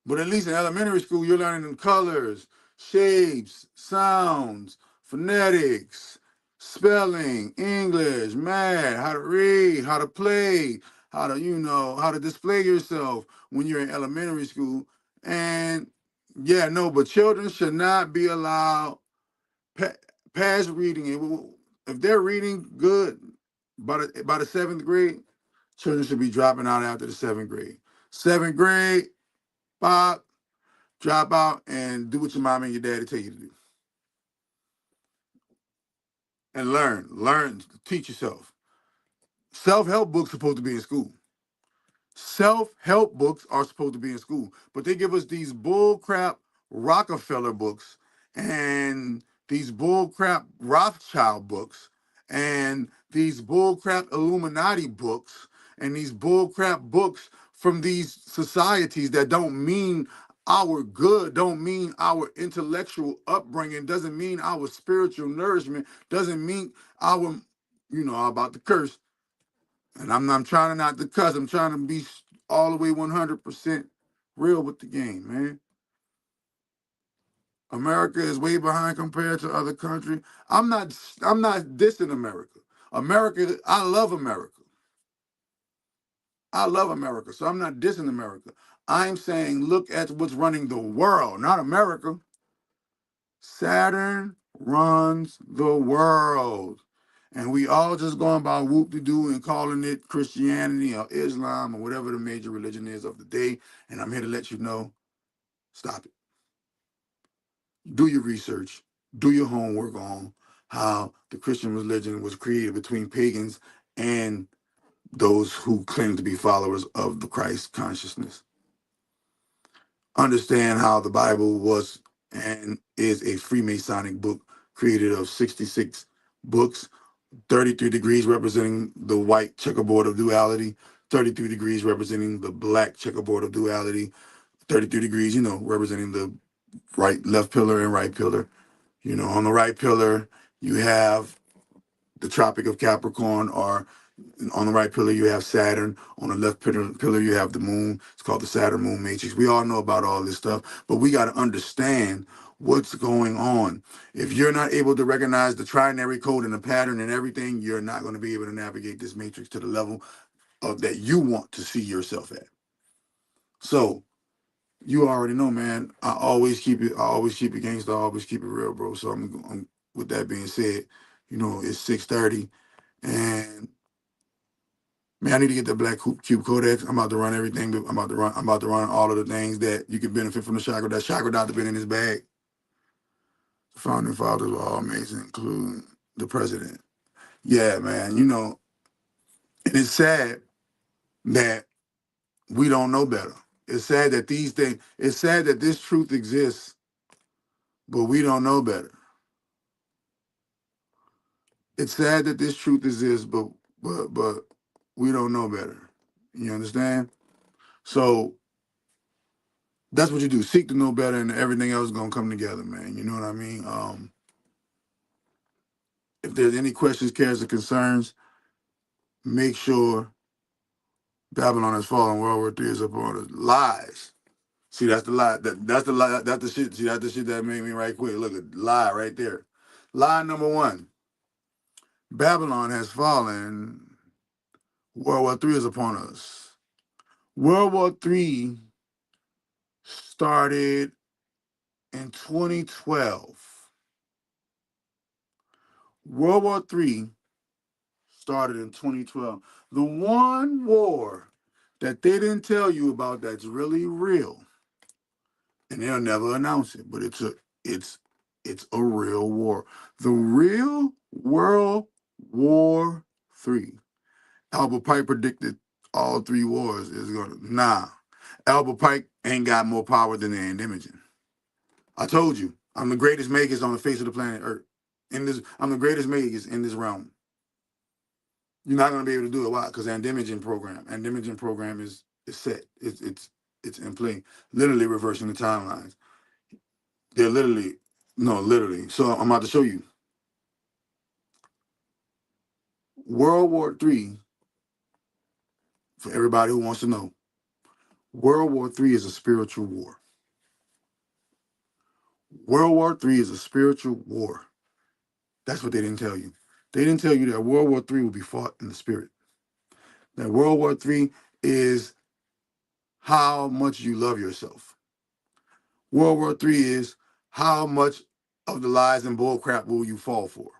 Speaker 12: But at least in elementary school, you're learning colors, shapes, sounds, phonetics, spelling, English, math, how to read, how to play, how to display yourself when you're in elementary school. And yeah, no, but children should not be allowed past reading. If they're reading good by the seventh grade, children should be dropping out after the seventh grade. Seventh grade, Bob, drop out and do what your mom and your daddy tell you to do. And learn, teach yourself. Self-help books are supposed to be in school. Self-help books are supposed to be in school, but they give us these bull crap Rockefeller books and these bull crap Rothschild books and these bull crap Illuminati books and these bull crap books from these societies that don't mean our good, don't mean our intellectual upbringing, doesn't mean our spiritual nourishment, doesn't mean our, I'm about to curse, and I'm trying not to cuss. I'm trying to be all the way 100% real with the game, man. America is way behind compared to other countries. I'm not dissing America. America, I love America. I love America, so I'm not dissing America. I'm saying look at what's running the world, not America. Saturn runs the world. And we all just going by whoop-de-doo and calling it Christianity or Islam or whatever the major religion is of the day. And I'm here to let you know, stop it. Do your research. Do your homework on how the Christian religion was created between pagans and those who claim to be followers of the Christ consciousness. Understand how the Bible was and is a Freemasonic book created of 66 books, 33 degrees representing the white checkerboard of duality, 33 degrees representing the black checkerboard of duality, 33 degrees, representing the left pillar and right pillar. On the right pillar, you have the Tropic of Capricorn, or on the right pillar, you have Saturn. On the left pillar, you have the moon. It's called the Saturn moon matrix. We all know about all this stuff, but we got to understand what's going on. If you're not able to recognize the trinary code and the pattern and everything, you're not going to be able to navigate this matrix to the level of that you want to see yourself at. So you already know, man. I always keep it gangster. I always keep it real, bro. So I'm with that being said, You know, it's 6:30, and man, I need to get the Black Cube Codex. I'm about to run everything. I'm about to run all of the things that you can benefit from the chakra. That chakra doctor been in his bag. The founding fathers were all amazing, including the president. Yeah, man. You know, and it's sad that we don't know better. It's sad that these things. It's sad that this truth exists, but we don't know better. It's sad that this truth exists, but we don't know better. You understand? So that's what you do. Seek to know better, and everything else is gonna come together, man. You know what I mean? If there's any questions, cares, or concerns, make sure Babylon has fallen. World War III is upon us. Lies. See, that's the lie. That's the lie. That's the shit. See, that's the shit that made me right quick. Look at lie right there. Lie number one. Babylon has fallen. World War III is upon us. World War III started in 2012. World War III started in 2012. The one war that they didn't tell you about that's really real, and they'll never announce it, but it's a real war. The real World War III. Albert Pike predicted all three wars is gonna. Nah, Albert Pike ain't got more power than the Endymion. I told you, I'm the greatest makers on the face of the planet Earth. I'm the greatest makers in this realm. You're not gonna be able to do it. Why? Because Endymion program is set. It's in play. Literally reversing the timelines. They're literally. So I'm about to show you. World War III, for everybody who wants to know, World War III is a spiritual war. World War III is a spiritual war. That's what they didn't tell you. They didn't tell you that World War III will be fought in the spirit. That World War III is how much you love yourself. World War III is how much of the lies and bullcrap will you fall for.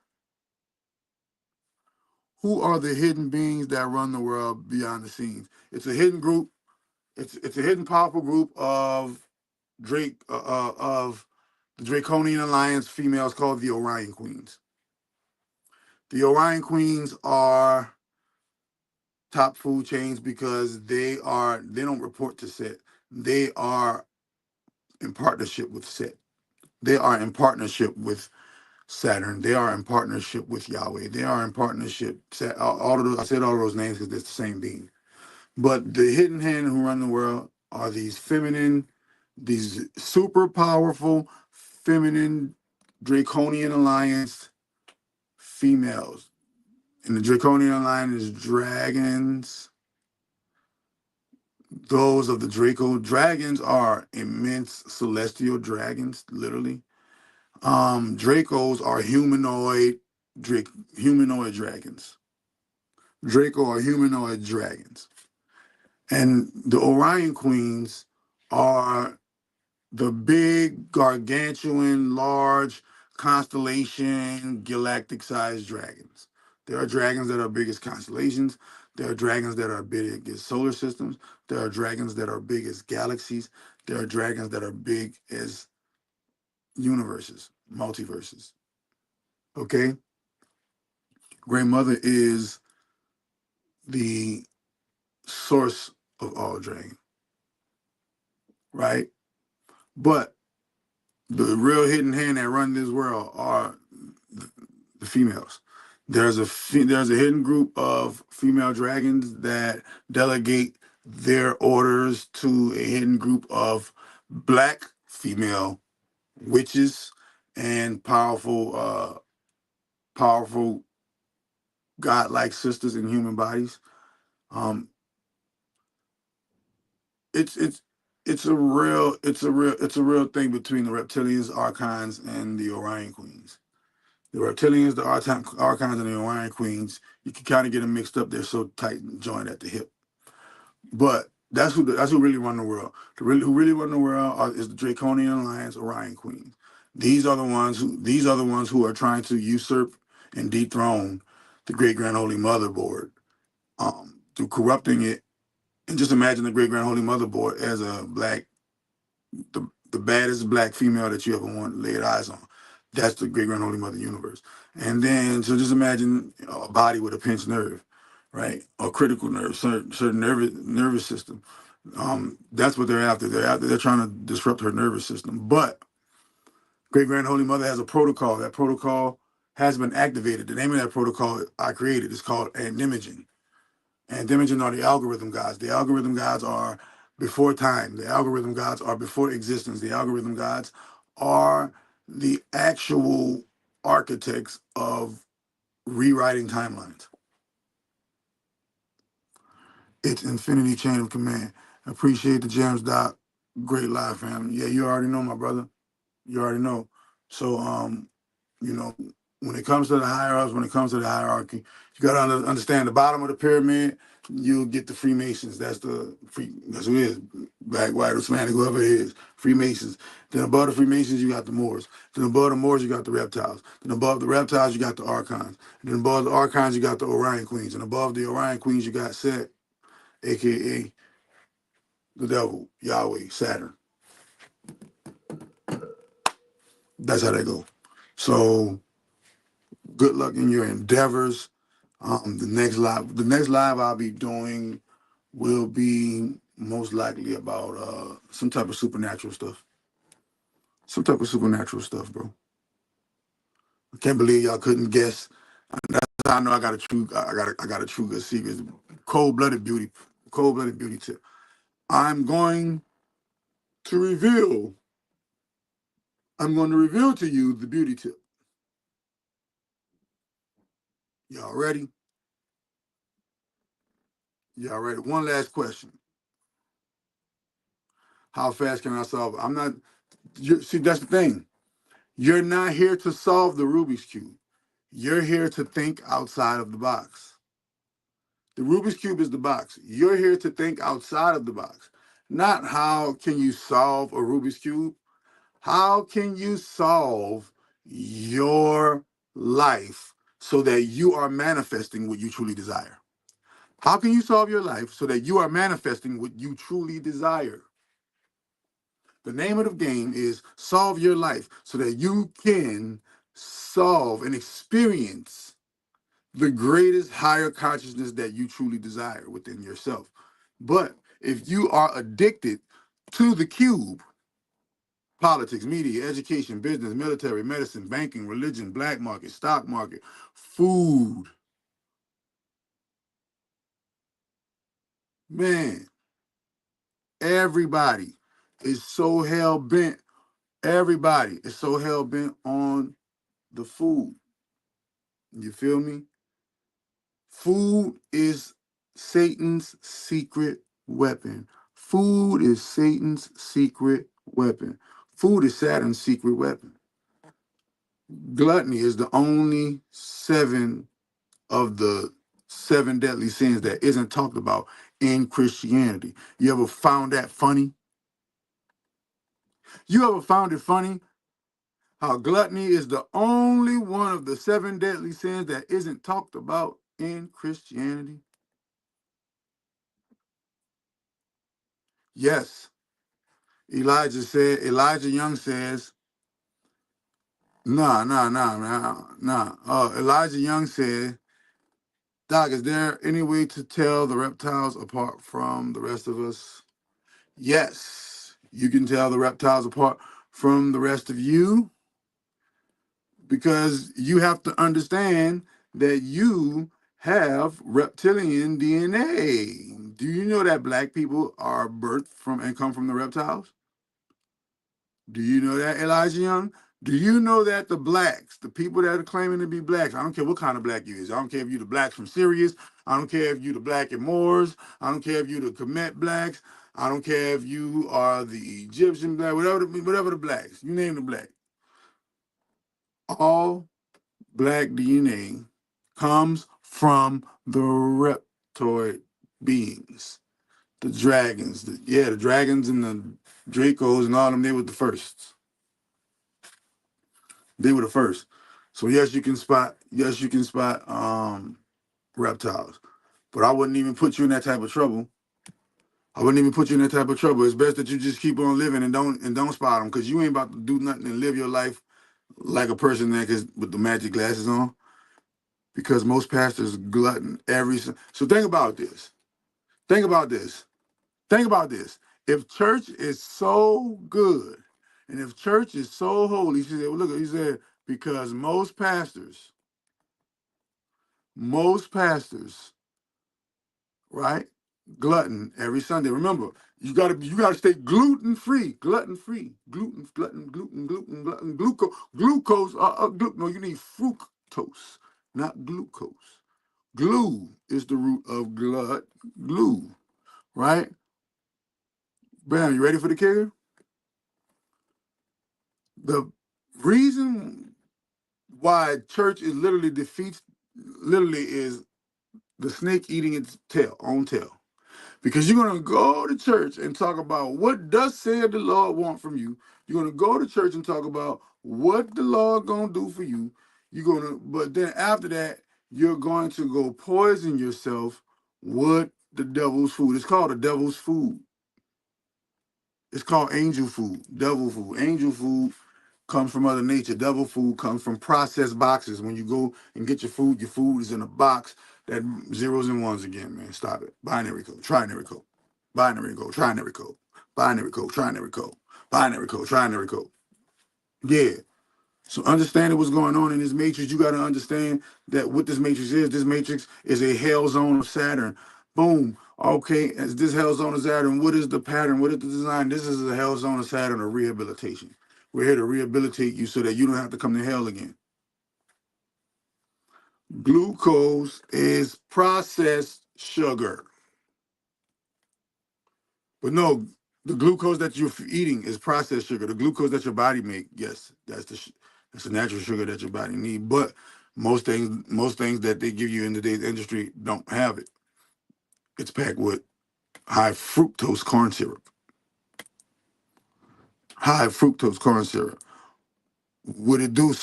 Speaker 12: Who are the hidden beings that run the world beyond the scenes? It's a hidden group. It's a hidden, powerful group of of the Draconian Alliance females called the Orion Queens. The Orion Queens are top food chains because they don't report to Set. They are in partnership with Set. They are in partnership with Saturn. They are in partnership with Yahweh. They are in partnership. All of those, I said all of those names because it's the same being. But the hidden hand who run the world are these super powerful, feminine, Draconian Alliance females. And the Draconian Alliance is dragons. Those of the Draco dragons are immense celestial dragons, literally. Dracos are humanoid dragons. Draco are humanoid dragons. And the Orion Queens are the big, gargantuan, large constellation, galactic-sized dragons. There are dragons that are big as constellations. There are dragons that are big as solar systems. There are dragons that are big as galaxies. There are dragons that are big as universes, multiverses. Okay? Great Mother is the source of all dragon, right? But the real hidden hand that run this world are the females. There's a hidden group of female dragons that delegate their orders to a hidden group of black female witches and powerful godlike sisters in human bodies. Um, it's a real thing between the reptilians, archons, and the Orion Queens. The reptilians, the archons, and the Orion Queens, you can kind of get them mixed up. They're so tight and joined at the hip. But that's who really run the world. Who really run the world is the Draconian Alliance, Orion Queens. These are the ones who are trying to usurp and dethrone the Great Grand Holy Motherboard through corrupting it. And just imagine the Great Grand Holy Motherboard as a black, the baddest black female that you ever want to lay eyes on. That's the Great Grand Holy Mother universe. And then, so just imagine a body with a pinched nerve, right? Or critical nerve, certain nervous system. That's what they're after. They're trying to disrupt her nervous system. But Great Grand Holy Mother has a protocol. That protocol has been activated. The name of that protocol I created is called Andimogen. Andimogen are the algorithm gods. The algorithm gods are before time. The algorithm gods are before existence. The algorithm gods are the actual architects of rewriting timelines. It's infinity chain of command. Appreciate the gems, Doc. Great live, family. Yeah, you already know, my brother. You already know. So, you know, when it comes to the hierarchy, you got to understand the bottom of the pyramid. You'll get the Freemasons. That's who it is. Black, white, or Hispanic, whoever it is. Freemasons. Then above the Freemasons, you got the Moors. Then above the Moors, you got the reptiles. Then above the reptiles, you got the Archons. And then above the Archons, you got the Orion Queens. And above the Orion Queens, you got Set, aka the devil, Yahweh, Saturn. That's how they go. So good luck in your endeavors. The next live I'll be doing will be most likely about some type of supernatural stuff. Some type of supernatural stuff, bro. I can't believe y'all couldn't guess. That's how I know I got a true good secret. Cold-blooded beauty tip. I'm going to reveal to you the beauty tip. Y'all ready? Y'all ready? One last question. How fast can I solve it? See, that's the thing. You're not here to solve the Rubik's Cube. You're here to think outside of the box. The Rubik's Cube is the box. You're here to think outside of the box. Not how can you solve a Rubik's Cube? How can you solve your life so that you are manifesting what you truly desire? How can you solve your life so that you are manifesting what you truly desire? The name of the game is solve your life so that you can solve and experience the greatest higher consciousness that you truly desire within yourself. But if you are addicted to the cube, politics, media, education, business, military, medicine, banking, religion, black market, stock market, food, man, everybody is so hell bent. Everybody is so hell bent on the food. You feel me? Food is Satan's secret weapon. Food is Satan's secret weapon. Food is Saturn's secret weapon. Gluttony is the only seven of the seven deadly sins that isn't talked about in Christianity. You ever found that funny? You ever found it funny how gluttony is the only one of the seven deadly sins that isn't talked about in Christianity? Yes. Elijah Young says, nah. Elijah Young said, Doc, is there any way to tell the reptiles apart from the rest of us? Yes, you can tell the reptiles apart from the rest of you because you have to understand that you have reptilian DNA. Do you know that black people are birthed from and come from the reptiles? Do you know that, Elijah Young? Do you know that the blacks, the people that are claiming to be blacks, I don't care what kind of black you is. I don't care if you're the blacks from Sirius. I don't care if you're the black and Moors. I don't care if you're the Kemet blacks. I don't care if you are the Egyptian black, whatever the blacks. You name the black. All black DNA comes from the reptoid beings. The dragons. The dragons and the Dracos and all them, they were the first. They were the first. So yes, you can spot reptiles. But I wouldn't even put you in that type of trouble. It's best that you just keep on living and don't spot them, because you ain't about to do nothing and live your life like a person that is with the magic glasses on. Because most pastors glutton so think about this. Think about this. Think about this. If church is so good and if church is so holy, he said, well, look, he said, because most pastors, right, glutton every Sunday. Remember, you gotta stay gluten free, glucose. No, you need fructose, not glucose. Glue is the root of glue, right? Bam, you ready for the kicker? The reason why church is literally is the snake eating its own tail. Because you're going to go to church and talk about what does said the Lord want from you. You're going to go to church and talk about what the Lord going to do for you. But then after that, you're going to go poison yourself with the devil's food. It's called the devil's food. It's called angel food, devil food. Angel food comes from Mother Nature. Devil food comes from processed boxes. When you go and get your food is in a box that zeros and ones again, man. Stop it. Binary code, trinary code. Binary code, trinary code. Binary code, trinary code. Binary code, trinary code. Yeah. So understanding what's going on in this matrix, you got to understand that what this matrix is a hell zone of Saturn. Boom. Okay, as this hell zone of Saturn, what is the pattern? What is the design? This is a hell zone of Saturn of rehabilitation. We're here to rehabilitate you so that you don't have to come to hell again. Glucose is processed sugar. But no, the glucose that you're eating is processed sugar. The glucose that your body make, yes, that's the natural sugar that your body need. But most things that they give you in today's industry don't have it. It's packed with high fructose corn syrup. High fructose corn syrup. Would it do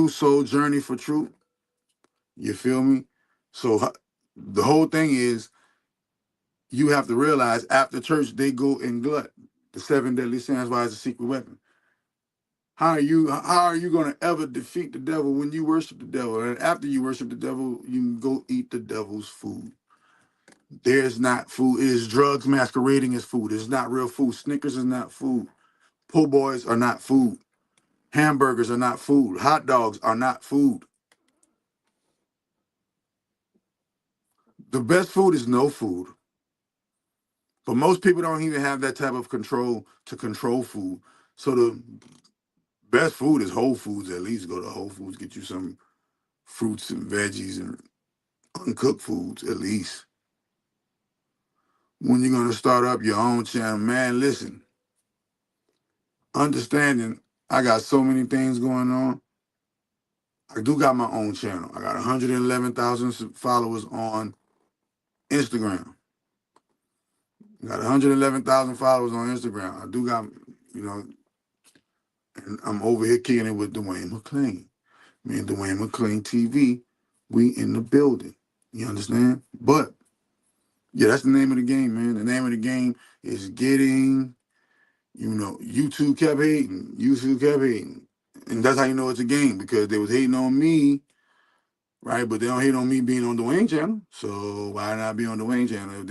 Speaker 12: soul journey for truth? You feel me? So the whole thing is you have to realize after church they go and glut. The 7 deadly sins, why it's a secret weapon. How are you going to ever defeat the devil when you worship the devil? And after you worship the devil, you can go eat the devil's food. There's not food. It is drugs masquerading as food. It's not real food. Snickers is not food. Po' boys are not food. Hamburgers are not food. Hot dogs are not food. The best food is no food. But most people don't even have that type of control to control food. So the best food is Whole Foods. At least go to Whole Foods, get you some fruits and veggies and uncooked foods at least. When you're going to start up your own channel, man, listen, understanding I got so many things going on. I do got my own channel. I got 111,000 followers on Instagram. I got 111,000 followers on Instagram. I do got, and I'm over here kicking it with Dwayne McClain. Me and Dwayne McClain TV, we in the building. You understand? But yeah, that's the name of the game, man. The name of the game is getting, YouTube kept hating. And that's how you know it's a game, because they was hating on me, right? But they don't hate on me being on the Dwayne channel. So why not be on the Dwayne channel? If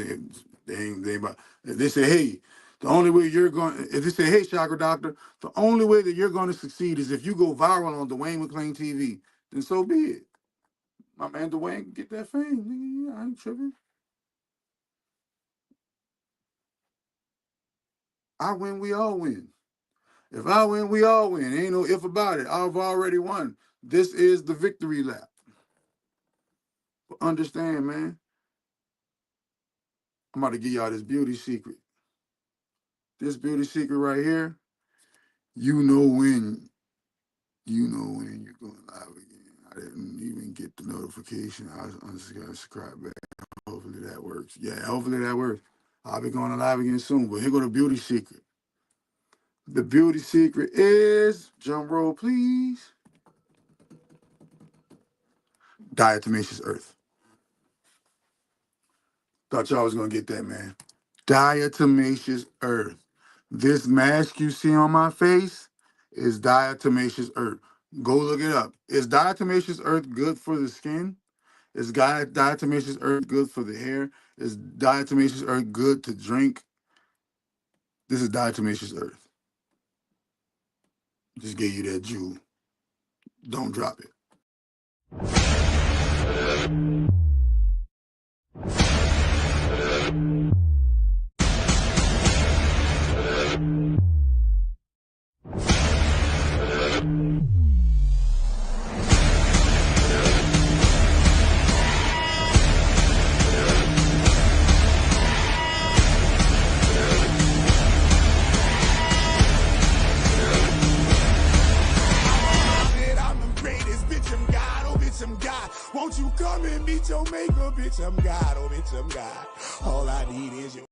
Speaker 12: they say, hey, if they say, hey, Chakra Doctor, the only way that you're going to succeed is if you go viral on Dwayne McClain TV, then so be it. My man Dwayne can get that fame. Nigga, I ain't tripping. I win, we all win. If I win, we all win. Ain't no if about it. I've already won. This is the victory lap. But understand, man. I'm about to give y'all this beauty secret. This beauty secret right here, you know when you're going live again. I didn't even get the notification. I just got to subscribe back. Hopefully that works. Yeah, hopefully that works. I'll be going live again soon. But here go the beauty secret. The beauty secret is, drum roll please. Diatomaceous earth. Thought y'all was gonna get that, man. Diatomaceous earth. This mask you see on my face is diatomaceous earth. Go look it up. Is diatomaceous earth good for the skin? Is diatomaceous earth good for the hair? Is diatomaceous earth good to drink? This is diatomaceous earth. Just gave you that jewel. Don't drop it.
Speaker 2: Won't you come and meet your maker, bitch? I'm God, oh bitch, I'm God. All I need is your